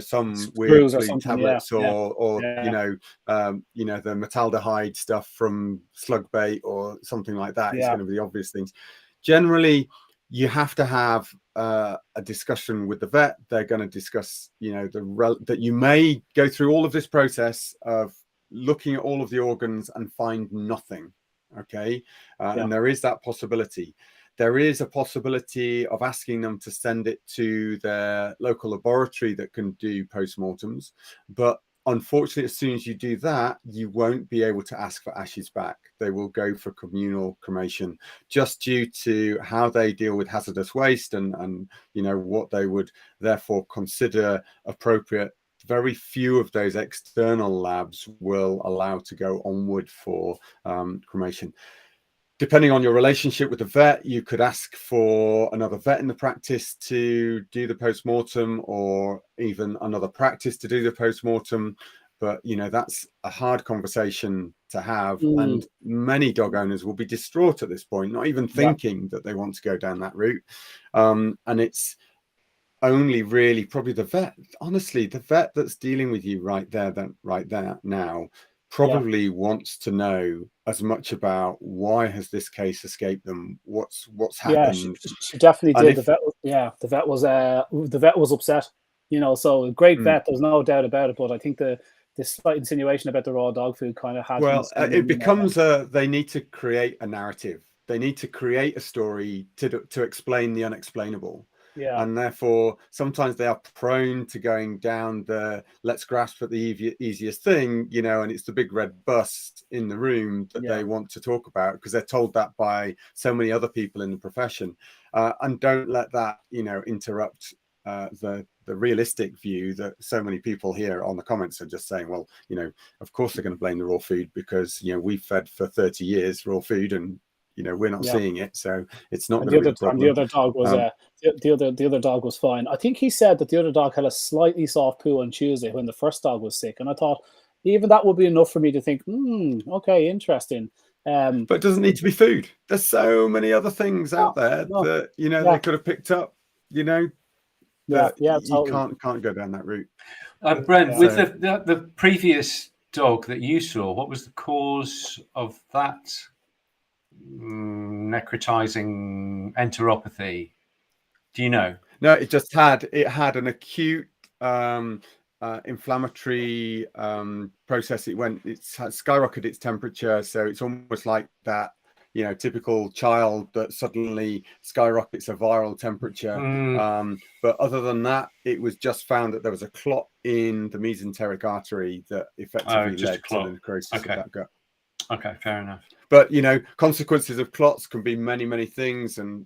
some weird tablets or the metaldehyde stuff from slug bait or something like that, it's going to be the obvious things. Generally, you have to have a discussion with the vet. They're going to discuss, that you may go through all of this process of looking at all of the organs and find nothing. Okay. And there is that possibility. There is a possibility of asking them to send it to their local laboratory that can do postmortems. But unfortunately, as soon as you do that, you won't be able to ask for ashes back. They will go for communal cremation, just due to how they deal with hazardous waste and what they would therefore consider appropriate. Very few of those external labs will allow to go onward for cremation. Depending on your relationship with the vet, you could ask for another vet in the practice to do the post-mortem, or even another practice to do the post-mortem. But, that's a hard conversation to have. And many dog owners will be distraught at this point, not even thinking that they want to go down that route. And it's only really probably the vet, honestly, the vet that's dealing with you right there now, probably wants to know as much about why has this case escaped them, what's happened. She definitely did. The vet was upset, so a great vet, there's no doubt about it. But I think the slight insinuation about the raw dog food kind of has it becomes they need to create a narrative. They need to create a story to explain the unexplainable. And therefore, sometimes they are prone to going down the let's grasp at the easiest thing, and it's the big red bus in the room that they want to talk about because they're told that by so many other people in the profession. And don't let that, interrupt the realistic view that so many people here on the comments are just saying, well, of course they're going to blame the raw food because, we've fed for 30 years raw food and we're not seeing it, so it's not going to be a problem. The other dog was the other dog was fine. I think he said that the other dog had a slightly soft poo on Tuesday when the first dog was sick, and I thought even that would be enough for me to think, okay, interesting. But it doesn't need to be food. There's so many other things out there that they could have picked up. You can't go down that route. Brent, with the previous dog that you saw, what was the cause of that necrotizing enteropathy? Do you know? No, it just had an acute inflammatory process. It skyrocketed its temperature, so it's almost like that typical child that suddenly skyrockets a viral temperature. But other than that, it was just found that there was a clot in the mesenteric artery that effectively led to the necrosis of that gut. Okay, fair enough. But, consequences of clots can be many, many things. And,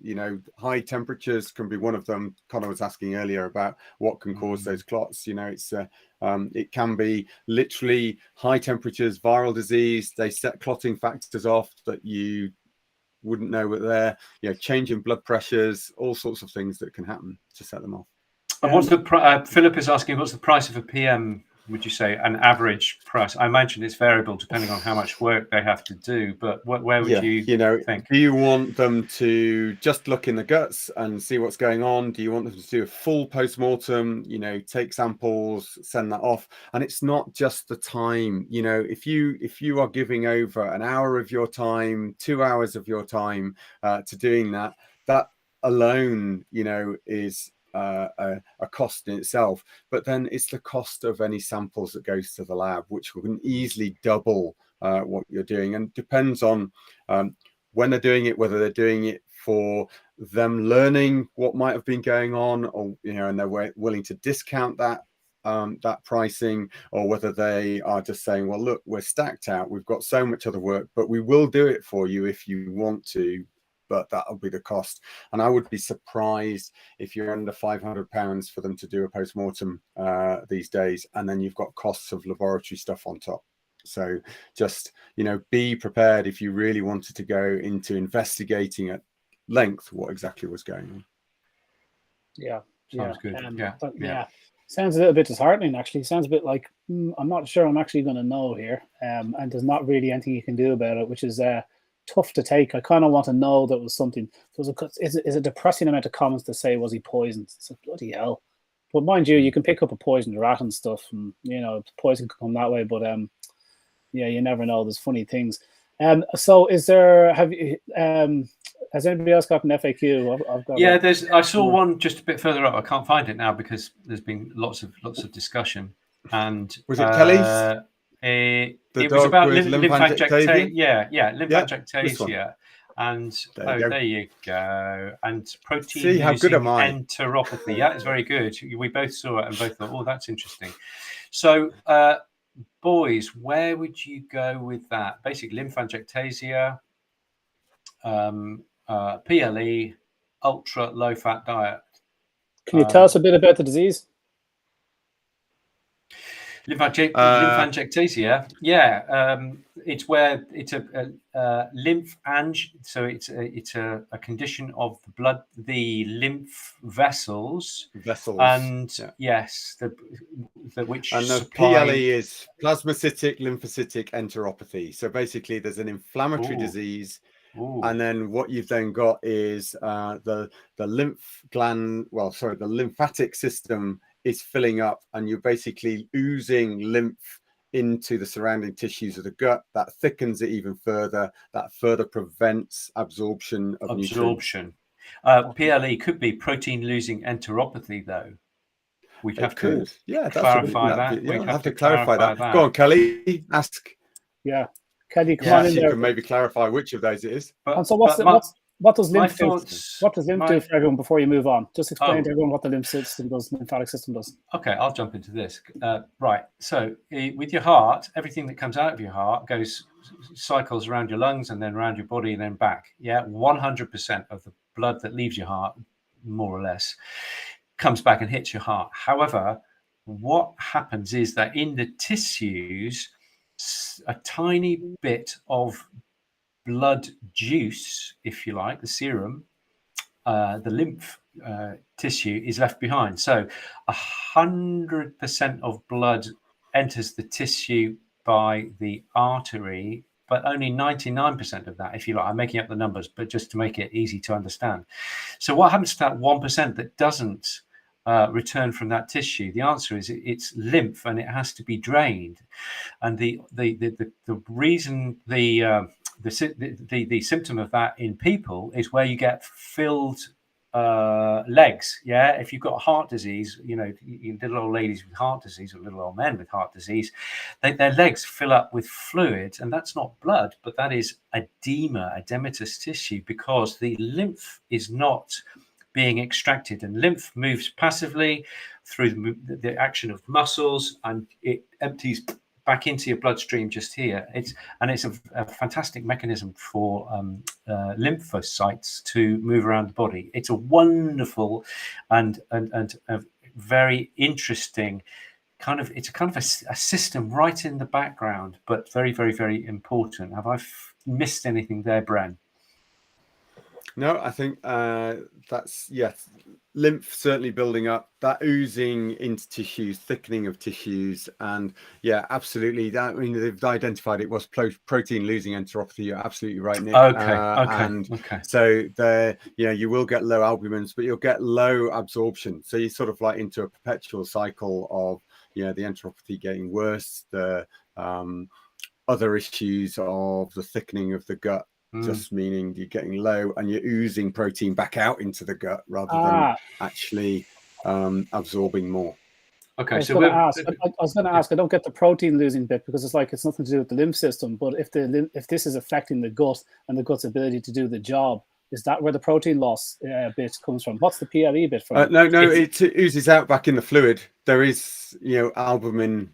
high temperatures can be one of them. Conor was asking earlier about what can cause those clots. It can be literally high temperatures, viral disease. They set clotting factors off that you wouldn't know were there. Change in blood pressures, all sorts of things that can happen to set them off. And what's the Philip is asking, what's the price of a PM? Would you say an average price? I imagine it's variable depending on how much work they have to do. But where would you think? Do you want them to just look in the guts and see what's going on? Do you want them to do a full post-mortem? Take samples, send that off. And it's not just the time. If you are giving over an hour of your time, 2 hours of your time to doing that, that alone, is a cost in itself. But then it's the cost of any samples that goes to the lab, which can easily double what you're doing, and depends on when they're doing it, whether they're doing it for them learning what might have been going on, or and they're willing to discount that pricing, or whether they are just saying, well, look, we're stacked out, we've got so much other work, but we will do it for you if you want to, but that'll be the cost. And I would be surprised if you're under £500 for them to do a post-mortem these days, and then you've got costs of laboratory stuff on top. So just, be prepared if you really wanted to go into investigating at length what exactly was going on. Yeah. Sounds good. Yeah. Sounds a little bit disheartening, actually. Sounds a bit like, I'm not sure I'm actually going to know here. And there's not really anything you can do about it, which is tough to take. I kind of want to know that was something. Is a depressing amount of comments to say, was he poisoned? It's like, bloody hell. But mind you, you can pick up a poisoned rat and stuff, and poison can come that way. But you never know. There's funny things. So has anybody else got an FAQ? I've got I saw one just a bit further up. I can't find it now because there's been lots of discussion. And was it Kelly's? It was about lymphangiectasia. Lymphangiectasia. And there you go. And protein losing enteropathy. Yeah, it's very good. We both saw it and both thought, oh, that's interesting. So, boys, where would you go with that? Basic lymphangiectasia, PLE, ultra low fat diet. Can you tell us a bit about the disease? Lymphangiectasia, it's where it's a lymph so it's a condition of the blood, the lymph vessels, and yes, which and the PLE is plasmacytic lymphocytic enteropathy. So basically, there's an inflammatory disease. And then what you've then got is the lymph gland. The lymphatic system is filling up, and you're basically oozing lymph into the surrounding tissues of the gut. That thickens it even further. That further prevents absorption of nutrients. PLE could be protein losing enteropathy, though. We'd have to clarify that. We'd have to clarify that. Go on, Kelly. Ask. Yeah, Kelly, come on in there. You can maybe clarify which of those it is. So what does lymph do? What does lymph do for everyone before you move on? Just explain to everyone what the lymphatic system does. Okay, I'll jump into this. Right. So with your heart, everything that comes out of your heart cycles around your lungs and then around your body and then back. Yeah, 100% of the blood that leaves your heart, more or less, comes back and hits your heart. However, what happens is that in the tissues, a tiny bit of blood juice, if you like, the serum, the lymph tissue is left behind. So 100% of blood enters the tissue by the artery, but only 99% of that, if you like. I'm making up the numbers, but just to make it easy to understand. So what happens to that 1% that doesn't return from that tissue? The answer is it's lymph, and it has to be drained. And the reason the symptom of that in people is where you get filled legs. Yeah, if you've got heart disease, little old ladies with heart disease or little old men with heart disease, their legs fill up with fluid, and that's not blood, but that is edema, edematous tissue, because the lymph is not being extracted, and lymph moves passively through the action of muscles, and it empties back into your bloodstream just here. It's a fantastic mechanism for lymphocytes to move around the body. It's a wonderful and a very interesting it's a kind of a system right in the background, but very, very, very important. Have I missed anything there, Bren? No, I think that's, yes, lymph certainly building up, that oozing into tissues, thickening of tissues, and yeah, absolutely. That, I mean, they've identified it was protein losing enteropathy. You're absolutely right, Nick. Okay. So there, you will get low albumins, but you'll get low absorption. So you're sort of like into a perpetual cycle of the enteropathy getting worse, the other issues of the thickening of the gut. Just meaning you're getting low and you're oozing protein back out into the gut rather than actually absorbing more. Okay, I was going to ask. I don't get the protein losing bit because it's nothing to do with the lymph system. But if this is affecting the gut and the gut's ability to do the job, is that where the protein loss bit comes from? What's the PLE bit from? No, it oozes out back in the fluid. There is albumin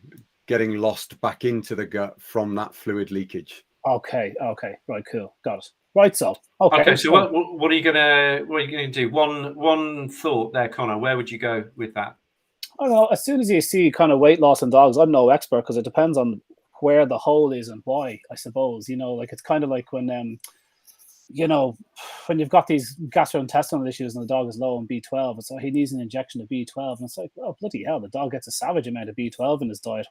getting lost back into the gut from that fluid leakage. Okay, right, cool, got it. Right, so okay. So what are you gonna do? One thought there, Conor. Where would you go with that? I don't know. As soon as you see kind of weight loss in dogs, I'm no expert because it depends on where the hole is and why. I suppose it's kind of like when when you've got these gastrointestinal issues and the dog is low on B12, so he needs an injection of B12, and it's like, oh bloody hell, the dog gets a savage amount of B12 in his diet.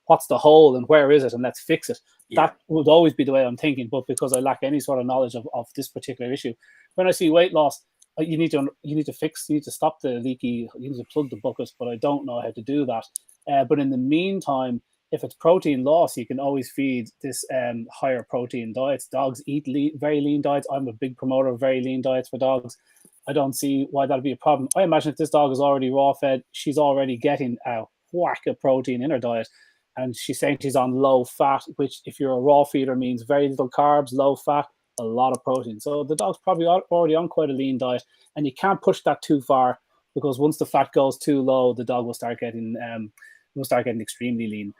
What's the hole and where is it, and let's fix it. Yeah. That would always be the way I'm thinking, but because I lack any sort of knowledge of this particular issue, when I see weight loss, you need to stop the leaky, you need to plug the bucket, but I don't know how to do that. But in the meantime, if it's protein loss, you can always feed this higher protein diets. Dogs eat very lean diets. I'm a big promoter of very lean diets for dogs. I don't see why that'd be a problem. I imagine if this dog is already raw fed, she's already getting a whack of protein in her diet. And she's saying she's on low fat, which if you're a raw feeder means very little carbs, low fat, a lot of protein. So the dog's probably already on quite a lean diet, and you can't push that too far because once the fat goes too low, the dog will start getting extremely lean.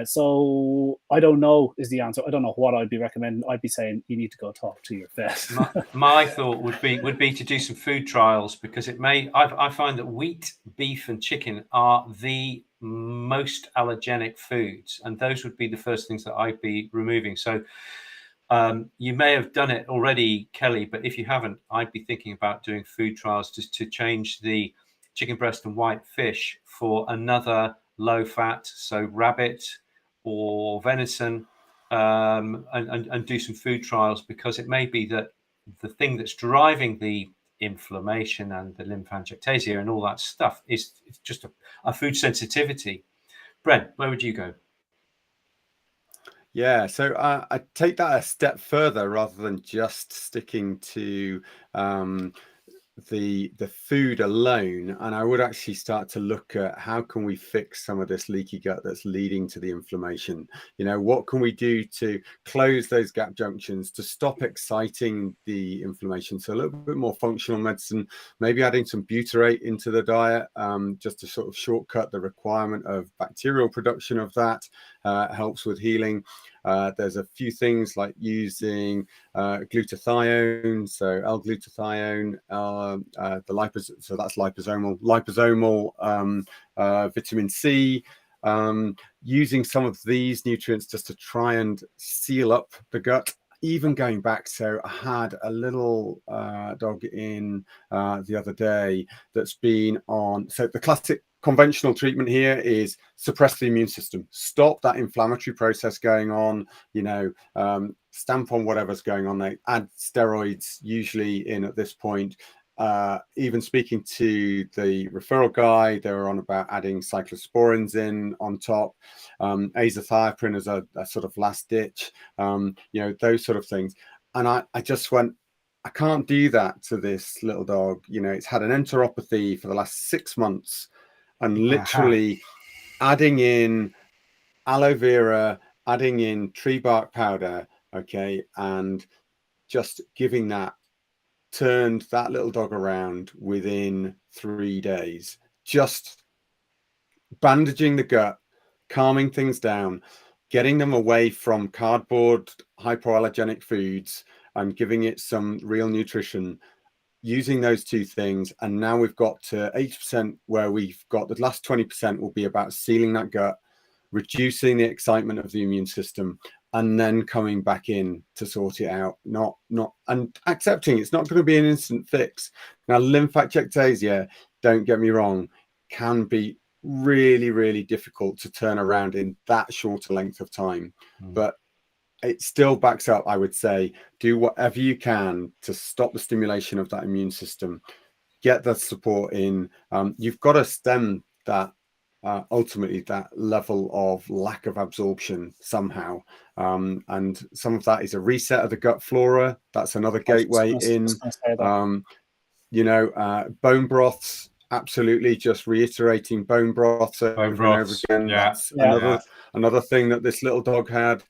So I don't know is the answer. I don't know what I'd be recommending. I'd be saying you need to go talk to your vet. My thought would be to do some food trials because I find that wheat, beef, and chicken are the most allergenic foods, and those would be the first things that I'd be removing. So you may have done it already, Kelly, but if you haven't, I'd be thinking about doing food trials just to change the chicken breast and white fish for another low fat, so rabbit or venison, and do some food trials, because it may be that the thing that's driving the inflammation and the lymphangiectasia and all that stuff is just a food sensitivity. Brent, where would you go? Yeah, so I take that a step further rather than just sticking to the food alone, and I would actually start to look at how can we fix some of this leaky gut that's leading to the inflammation. What can we do to close those gap junctions to stop exciting the inflammation? So a little bit more functional medicine, maybe adding some butyrate into the diet, just to sort of shortcut the requirement of bacterial production of that. Helps with healing. There's a few things like using glutathione, so L-glutathione, so that's liposomal vitamin C. Using some of these nutrients just to try and seal up the gut. Even going back, so I had a little dog in the other day that's been on, so the classic conventional treatment here is suppress the immune system, stop that inflammatory process going on, stamp on whatever's going on. They add steroids usually in at this point. Even speaking to the referral guy, they were on about adding cyclosporins in on top, azathioprine as a sort of last ditch, those sort of things. And I just went, I can't do that to this little dog. It's had an enteropathy for the last 6 months, and literally adding in aloe vera, adding in tree bark powder, okay, and just giving that, turned that little dog around within 3 days. Just bandaging the gut, calming things down, getting them away from cardboard hypoallergenic foods and giving it some real nutrition, using those two things. And now we've got to 80%, where we've got the last 20% will be about sealing that gut, reducing the excitement of the immune system, and then coming back in to sort it out, and accepting it's not going to be an instant fix. Now, lymphangiectasia, don't get me wrong, can be really, really difficult to turn around in that shorter length of time. But it still backs up, I would say, do whatever you can to stop the stimulation of that immune system, get that support in. You've got to stem that, ultimately, that level of lack of absorption somehow. And some of that is a reset of the gut flora. That's another gateway in. Bone broths, absolutely, just reiterating bone broths over and over again. That's another thing that this little dog had.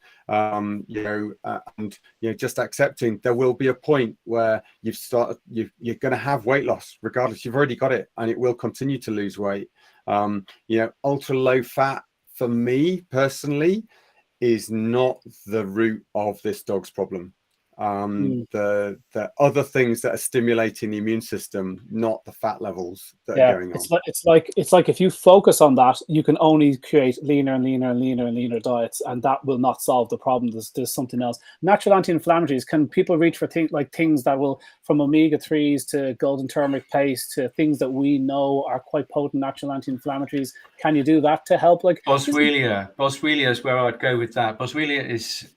Just accepting there will be a point where you're going to have weight loss regardless. You've already got it, and it will continue to lose weight. Ultra low fat, for me personally, is not the root of this dog's problem. The other things that are stimulating the immune system, not the fat levels that are going on. It's like if you focus on that, you can only create leaner and leaner and leaner and leaner diets, and that will not solve the problem. There's something else. Natural anti-inflammatories, can people reach for things that will, from omega-3s to golden turmeric paste to things that we know are quite potent natural anti-inflammatories? Can you do that to help? Like Boswellia is where I'd go with that. Boswellia is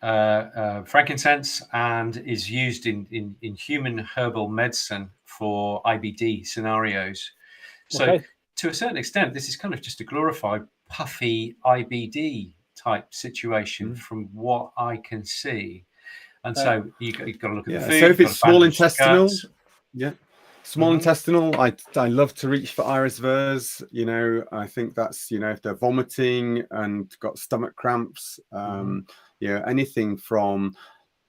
frankincense and is used in human herbal medicine for IBD scenarios. So to a certain extent, this is kind of just a glorified puffy IBD type situation from what I can see. And so you've got to look at the food. So if it's small intestinal, small intestinal, I love to reach for iris vers. I think that's, if they're vomiting and got stomach cramps, anything from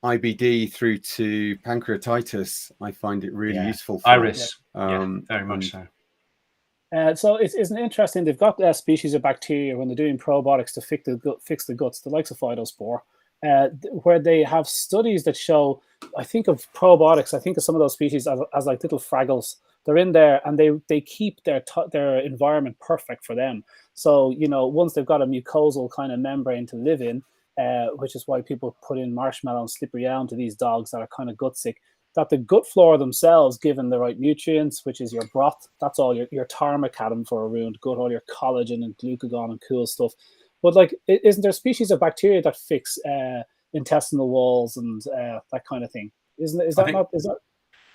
IBD through to pancreatitis, I find it really useful for iris. Very much so. So isn't it interesting? They've got species of bacteria when they're doing probiotics to fix the guts, the likes of phytospore, where they have studies that show, I think of probiotics, I think of some of those species as like little fraggles. They're in there and they keep their environment perfect for them. So, once they've got a mucosal kind of membrane to live in, which is why people put in marshmallow and slippery elm to these dogs that are kind of gut sick, that the gut flora themselves, given the right nutrients, which is your broth, that's all your tarmacadam for a ruined gut, all your collagen and glucagon and cool stuff. But like, isn't there species of bacteria that fix intestinal walls and that kind of thing? Is that?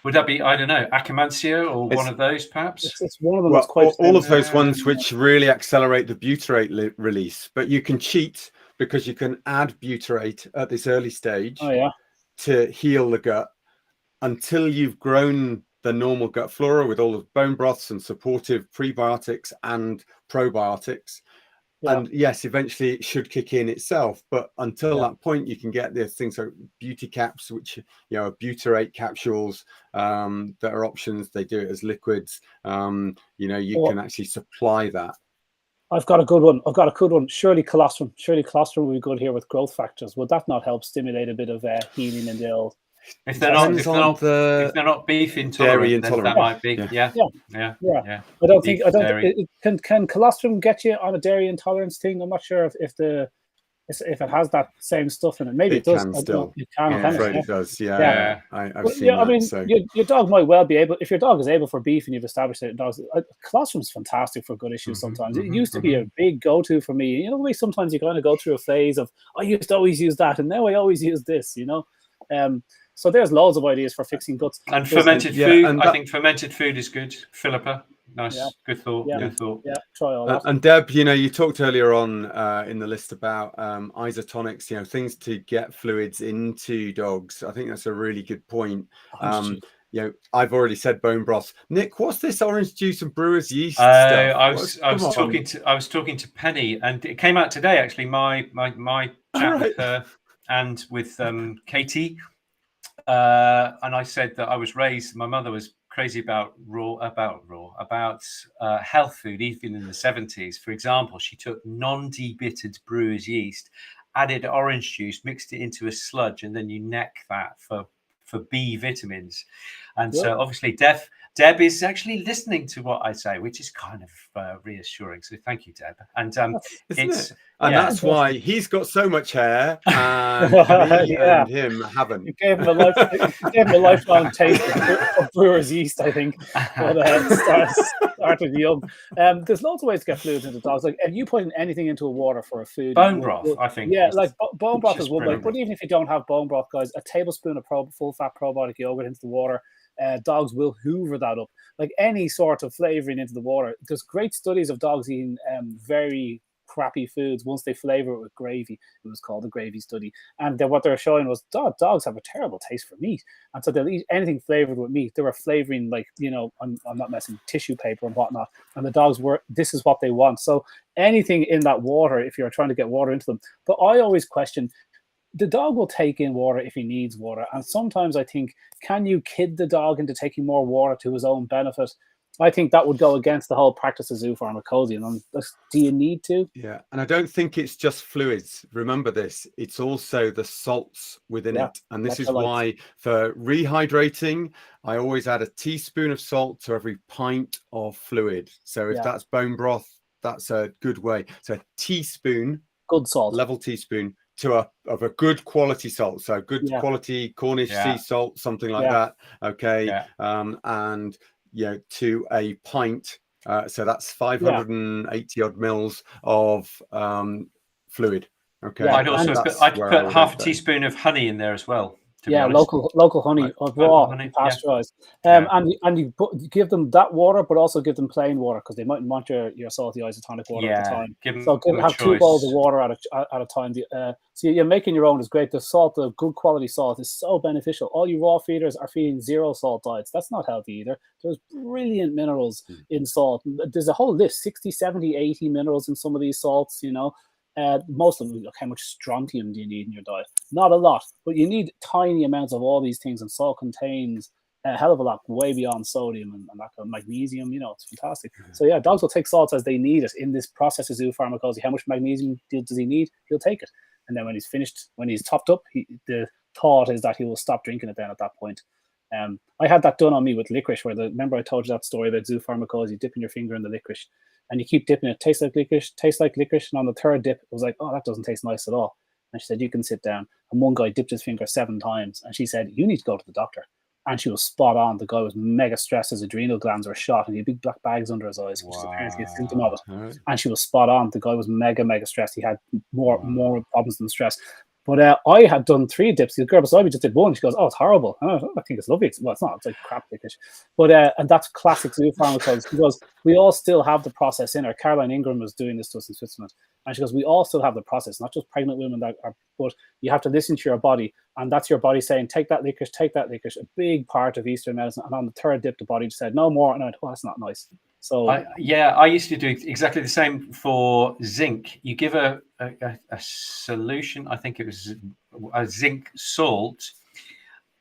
Would that be, I don't know, Akkermansia or one of those, perhaps? It's one of them. Well, all of those ones which really accelerate the butyrate release, but you can cheat because you can add butyrate at this early stage to heal the gut until you've grown the normal gut flora with all of bone broths and supportive prebiotics and probiotics. And yes, eventually it should kick in itself, but until that point, you can get these things like beauty caps, which are butyrate capsules that are options. They do it as liquids. You can actually supply that. I've got a good one. Surely colostrum will be good here with growth factors. Would that not help stimulate a bit of healing in the old? If they're not beef intolerant, then that might be. Yeah. I don't think can colostrum get you on a dairy intolerance thing? I'm not sure if it has that same stuff in it. Maybe it does. Can still. I'm afraid it does. I've seen that. I mean, so. your dog might well be able. If your dog is able for beef and you've established that dogs, colostrum's fantastic for gut issues. Sometimes it used to be a big go-to for me. Sometimes you kind of go through a phase of I used to always use that, and now I always use this. So there's loads of ideas for fixing guts. And fermented food. I think fermented food is good. Philippa, nice, good thought. Good thought. Yeah, try all that. And Deb, you talked earlier on in the list about isotonics, things to get fluids into dogs. I think that's a really good point. I've already said bone broth. Nick, what's this orange juice and brewer's yeast stuff? I was talking to Penny, and it came out today. Actually, my chat with her and with Katie. And I said that I was raised, my mother was crazy about health food, even in the 70s. For example, she took non-debitted brewer's yeast, added orange juice, mixed it into a sludge, and then you neck that for B vitamins. And so obviously Deb is actually listening to what I say, which is kind of reassuring. So thank you, Deb. And that's why he's got so much hair, and me and him haven't. You gave him a lifelong taste of brewer's yeast, I think. But started young. There's lots of ways to get fluids into dogs. Like, if you put anything into a water for a food, bone broth, I think. Yeah, like bone broth is one way. But even if you don't have bone broth, guys, a tablespoon of full-fat probiotic yogurt into the water. Dogs will hoover that up. Like any sort of flavoring into the water. There's great studies of dogs eating very crappy foods once they flavor it with gravy. It was called the gravy study. And then what they're showing was dogs have a terrible taste for meat. And so they'll eat anything flavored with meat. They were flavoring, like, I'm not messing, tissue paper and whatnot. And the dogs this is what they want. So anything in that water, if you're trying to get water into them. But I always question, the dog will take in water if he needs water. And sometimes I think, can you kid the dog into taking more water to his own benefit? I think that would go against the whole practice of zoopharmacology. And do you need to? Yeah. And I don't think it's just fluids. Remember this. It's also the salts within it. And this is why for rehydrating, I always add a teaspoon of salt to every pint of fluid. So if that's bone broth, that's a good way. So a teaspoon, good salt, level teaspoon, of a good quality salt, so good quality Cornish sea salt, something like that. Okay, and to a pint, so that's 580 odd mils of fluid. Okay, I'd also put half a teaspoon of honey in there as well. Local honey, raw, pasteurized. And you give them that water, but also give them plain water, because they mightn't want your salty isotonic water at the time. Have 2 bowls of water at a time. So you're making your own is great. The salt, the good quality salt, is so beneficial. All you raw feeders are feeding 0 salt diets. That's not healthy either. There's brilliant minerals in salt. There's a whole list, 60, 70, 80 minerals in some of these salts, most of them. How much strontium do you need in your diet? Not a lot, but you need tiny amounts of all these things, and salt contains a hell of a lot, way beyond sodium and that kind of magnesium. It's fantastic. So dogs will take salts as they need it in this process of zoopharmacology. How much magnesium does he need? He'll take it, and then when he's finished, when he's topped up, the thought is that he will stop drinking it then at that point. I had that done on me with licorice, remember I told you that story about zoopharmacology, dipping your finger in the licorice. And you keep dipping it, tastes like licorice. And on the third dip, it was like, oh, that doesn't taste nice at all. And she said, you can sit down. And one guy dipped his finger 7 times. And she said, you need to go to the doctor. And she was spot on. The guy was mega stressed. His adrenal glands were shot, and he had big black bags under his eyes, which is apparently a symptom of it. And she was spot on. The guy was mega stressed. He had more problems than stress. But I had done 3 dips. The girl beside me just did 1. She goes, oh, it's horrible. I think it's lovely. Well, it's not. It's like crap licorice. But and that's classic zoopharmacology, because we all still have the process in her. Caroline Ingram was doing this to us in Switzerland. And she goes, we all still have the process, not just pregnant women but you have to listen to your body. And that's your body saying, take that licorice, a big part of Eastern medicine. And on the 3rd dip, the body just said, no more. And I went, oh, that's not nice. So I used to do exactly the same for zinc. You give a solution, I think it was a zinc salt,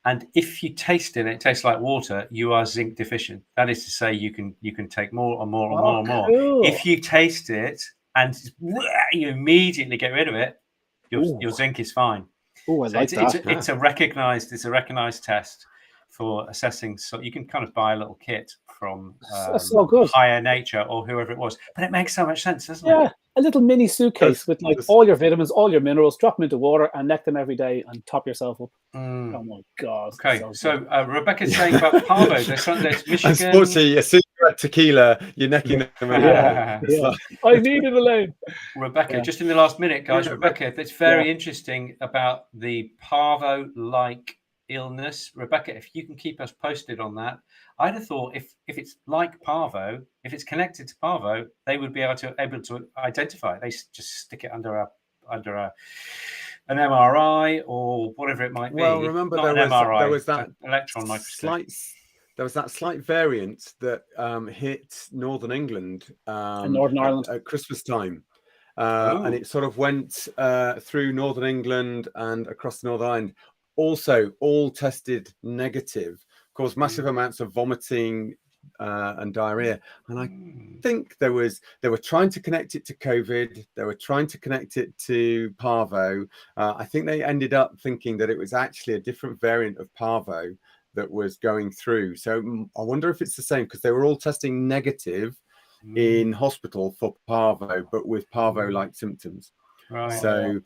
and if you taste it, it tastes like water, you are zinc deficient. That is to say, you can take more and more and more and more. Cool. If you taste it and you immediately get rid of it, your zinc is fine. Oh, I like that. It's a recognized test for assessing. So you can kind of buy a little kit from Higher Nature or whoever it was, but it makes so much sense, doesn't it? Yeah, a little mini suitcase with like all your vitamins, all your minerals. Drop them into water and neck them every day and top yourself up. Oh my God! Okay, so Rebecca's saying about Parvo. There's Michigan. Unfortunately, as soon as you add tequila, you're necking them. I needed a lane. Rebecca, just in the last minute, guys. Rebecca, that's very interesting about the Parvo-like illness. Rebecca, if you can keep us posted on that. I'd have thought if it's like Parvo, if it's connected to Parvo, they would be able to identify it. They just stick it under an MRI or whatever it might be. Well, remember there was that electron microscope. There was that slight variant that hit Northern England and Northern Ireland at Christmas time. And it sort of went through Northern England and across Northern Ireland. Also, all tested negative, cause massive amounts of vomiting and diarrhea. And I think they were trying to connect it to COVID. They were trying to connect it to parvo. I think they ended up thinking that it was actually a different variant of parvo that was going through. So I wonder if it's the same, because they were all testing negative in hospital for parvo, but with parvo-like symptoms. Right. So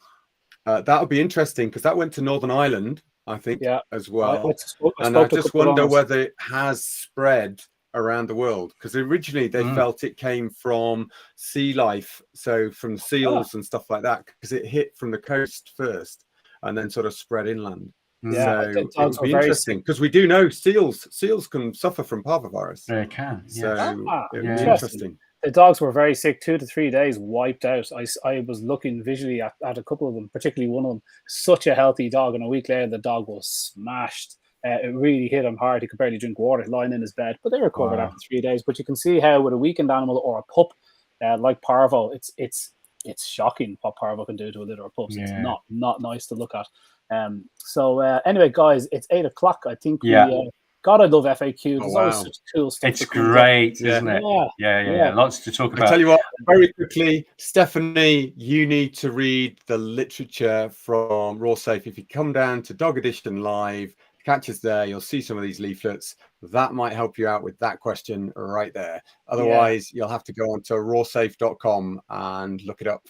that would be interesting, because that went to Northern Ireland, I think, as well. And I just wonder whether it has spread around the world, because originally they felt it came from sea life, so from seals and stuff like that, because it hit from the coast first and then sort of spread inland. So it would be interesting, because we do know seals can suffer from parvovirus. They can. So it would be interesting. The dogs were very sick, 2 to 3 days, wiped out. I was looking visually at a couple of them, particularly one of them, such a healthy dog, and a week later the dog was smashed. It really hit him hard. He could barely drink water, lying in his bed, but they recovered after 3 days. But you can see how with a weakened animal or a pup like parvo, it's shocking what parvo can do to a litter of pups. It's not nice to look at. So anyway, guys, it's 8 o'clock. I think God, I love FAQ. There's always such cool stuff. It's great, isn't it? Yeah. Lots to talk about. I tell you what, very quickly, Stephanie, you need to read the literature from RawSafe. If you come down to Dog Edition Live, catch us there, you'll see some of these leaflets. That might help you out with that question right there. Otherwise, you'll have to go onto rawsafe.com and look it up.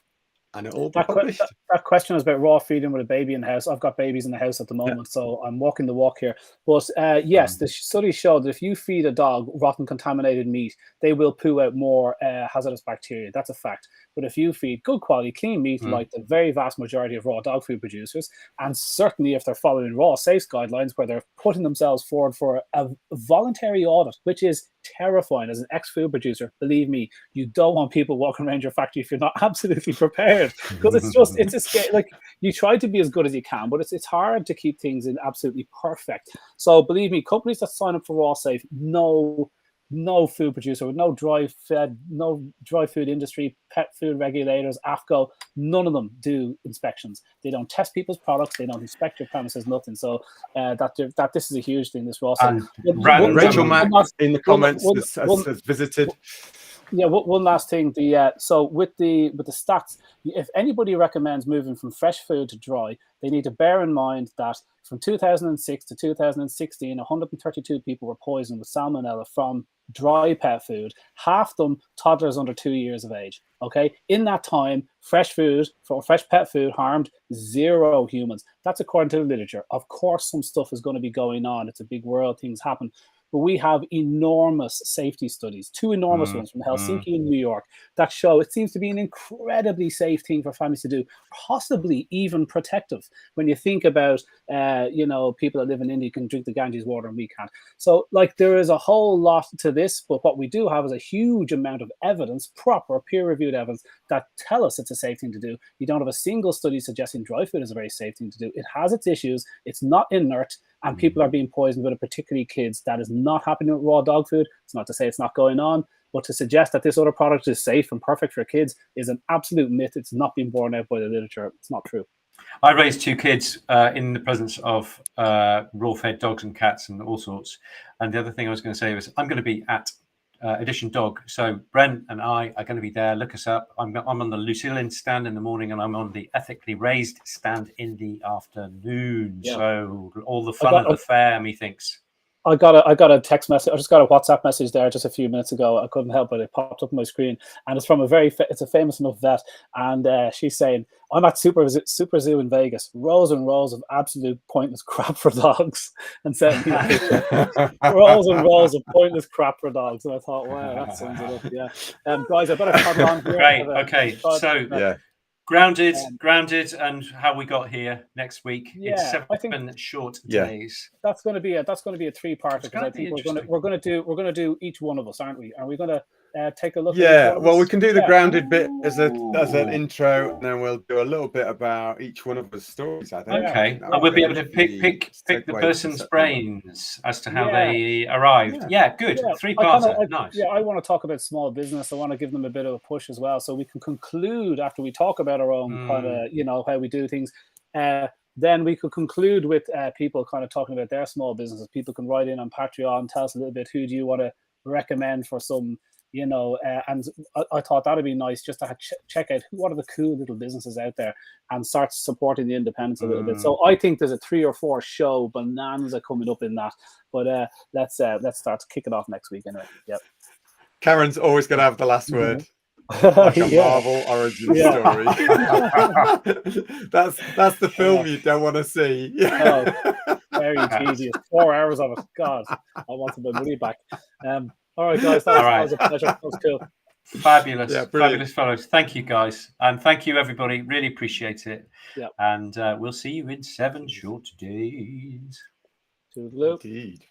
And it'll be published. That question was about raw feeding with a baby in the house. I've got babies in the house at the moment, so I'm walking the walk here. But yes, the study showed that if you feed a dog rotten, contaminated meat, they will poo out more hazardous bacteria. That's a fact. But if you feed good quality, clean meat, like the very vast majority of raw dog food producers, and certainly if they're following RawSafe's guidelines, where they're putting themselves forward for a voluntary audit, which is terrifying as an ex-food producer. Believe me, you don't want people walking around your factory if you're not absolutely prepared, because it's a scale. Like, you try to be as good as you can, but it's hard to keep things in absolutely perfect. So believe me, companies that sign up for RawSafe, no food producer, no dry food industry, pet food regulators, AFCO, none of them do inspections. They don't test people's products. They don't inspect your premises, nothing. So that this is a huge thing, this RawSafe. Rachel Mack in the comments has visited. Yeah, one last thing. So with the stats, if anybody recommends moving from fresh food to dry, they need to bear in mind that from 2006 to 2016, 132 people were poisoned with salmonella from dry pet food. Half them toddlers under 2 years of age. Okay, in that time, fresh pet food harmed 0 humans. That's according to the literature. Of course, some stuff is going to be going on. It's a big world. Things happen. But we have enormous safety studies, 2 enormous ones from Helsinki and New York, that show it seems to be an incredibly safe thing for families to do, possibly even protective. When you think about, people that live in India can drink the Ganges water and we can't. So, like, there is a whole lot to this, but what we do have is a huge amount of evidence, proper peer-reviewed evidence, that tell us it's a safe thing to do. You don't have a single study suggesting dry food is a very safe thing to do. It has its issues. It's not inert. And people are being poisoned with it, particularly kids. That is not happening with raw dog food. It's not to say it's not going on, but to suggest that this other product is safe and perfect for kids is an absolute myth. It's not being borne out by the literature. It's not true. I raised 2 kids in the presence of raw-fed dogs and cats and all sorts. And the other thing I was going to say was I'm going to be at Edition Dog. So Brent and I are going to be there. Look us up. I'm on the Lucillin stand in the morning, and I'm on the Ethically Raised stand in the afternoon. Yeah. So all the fun of the fair, methinks. I got a text message. I just got a WhatsApp message there just a few minutes ago. I couldn't help it. It popped up on my screen, and it's from it's a famous enough vet, and she's saying, "I'm at Super Zoo in Vegas. Rows and rows of absolute pointless crap for dogs," and sent me a picture. Rows and rows of pointless crap for dogs. And I thought, wow, that sums it up. Yeah, guys, I better cut on here. Great. Okay. So yeah. Grounded, and how we got here next week. Yeah, it's 7 short days. That's going to be a 3-parter, because I think we're going to do each one of us, aren't we? Are we going to take a look? Yeah, well, we can do the grounded bit as an intro, and then we'll do a little bit about each one of us stories, I think. Okay, and we'll be able to pick the person's brains as to how they arrived. Yeah, good. 3-parter. Nice. Yeah, I want to talk about small business. I want to give them a bit of a push as well, so we can conclude after we talk about our own kind of, how we do things. then we could conclude with people kind of talking about their small businesses. People can write in on Patreon, tell us a little bit who do you want to recommend for some, you know, and I thought that'd be nice just to check out what are the cool little businesses out there and start supporting the independents a little bit. So I think there's a 3 or 4 show bonanza coming up in that. But let's start to kick it off next week anyway. Yep. Karen's always going to have the last word. Like a Marvel origin story. That's the film you don't want to see. Very tedious. 4 hours of it. God, I wanted my money back. All right, guys. That was a pleasure. That was cool. Fabulous. Fabulous fellows. Thank you, guys. And thank you, everybody. Really appreciate it. Yeah. And we'll see you in 7 short days. Toodaloo. Indeed.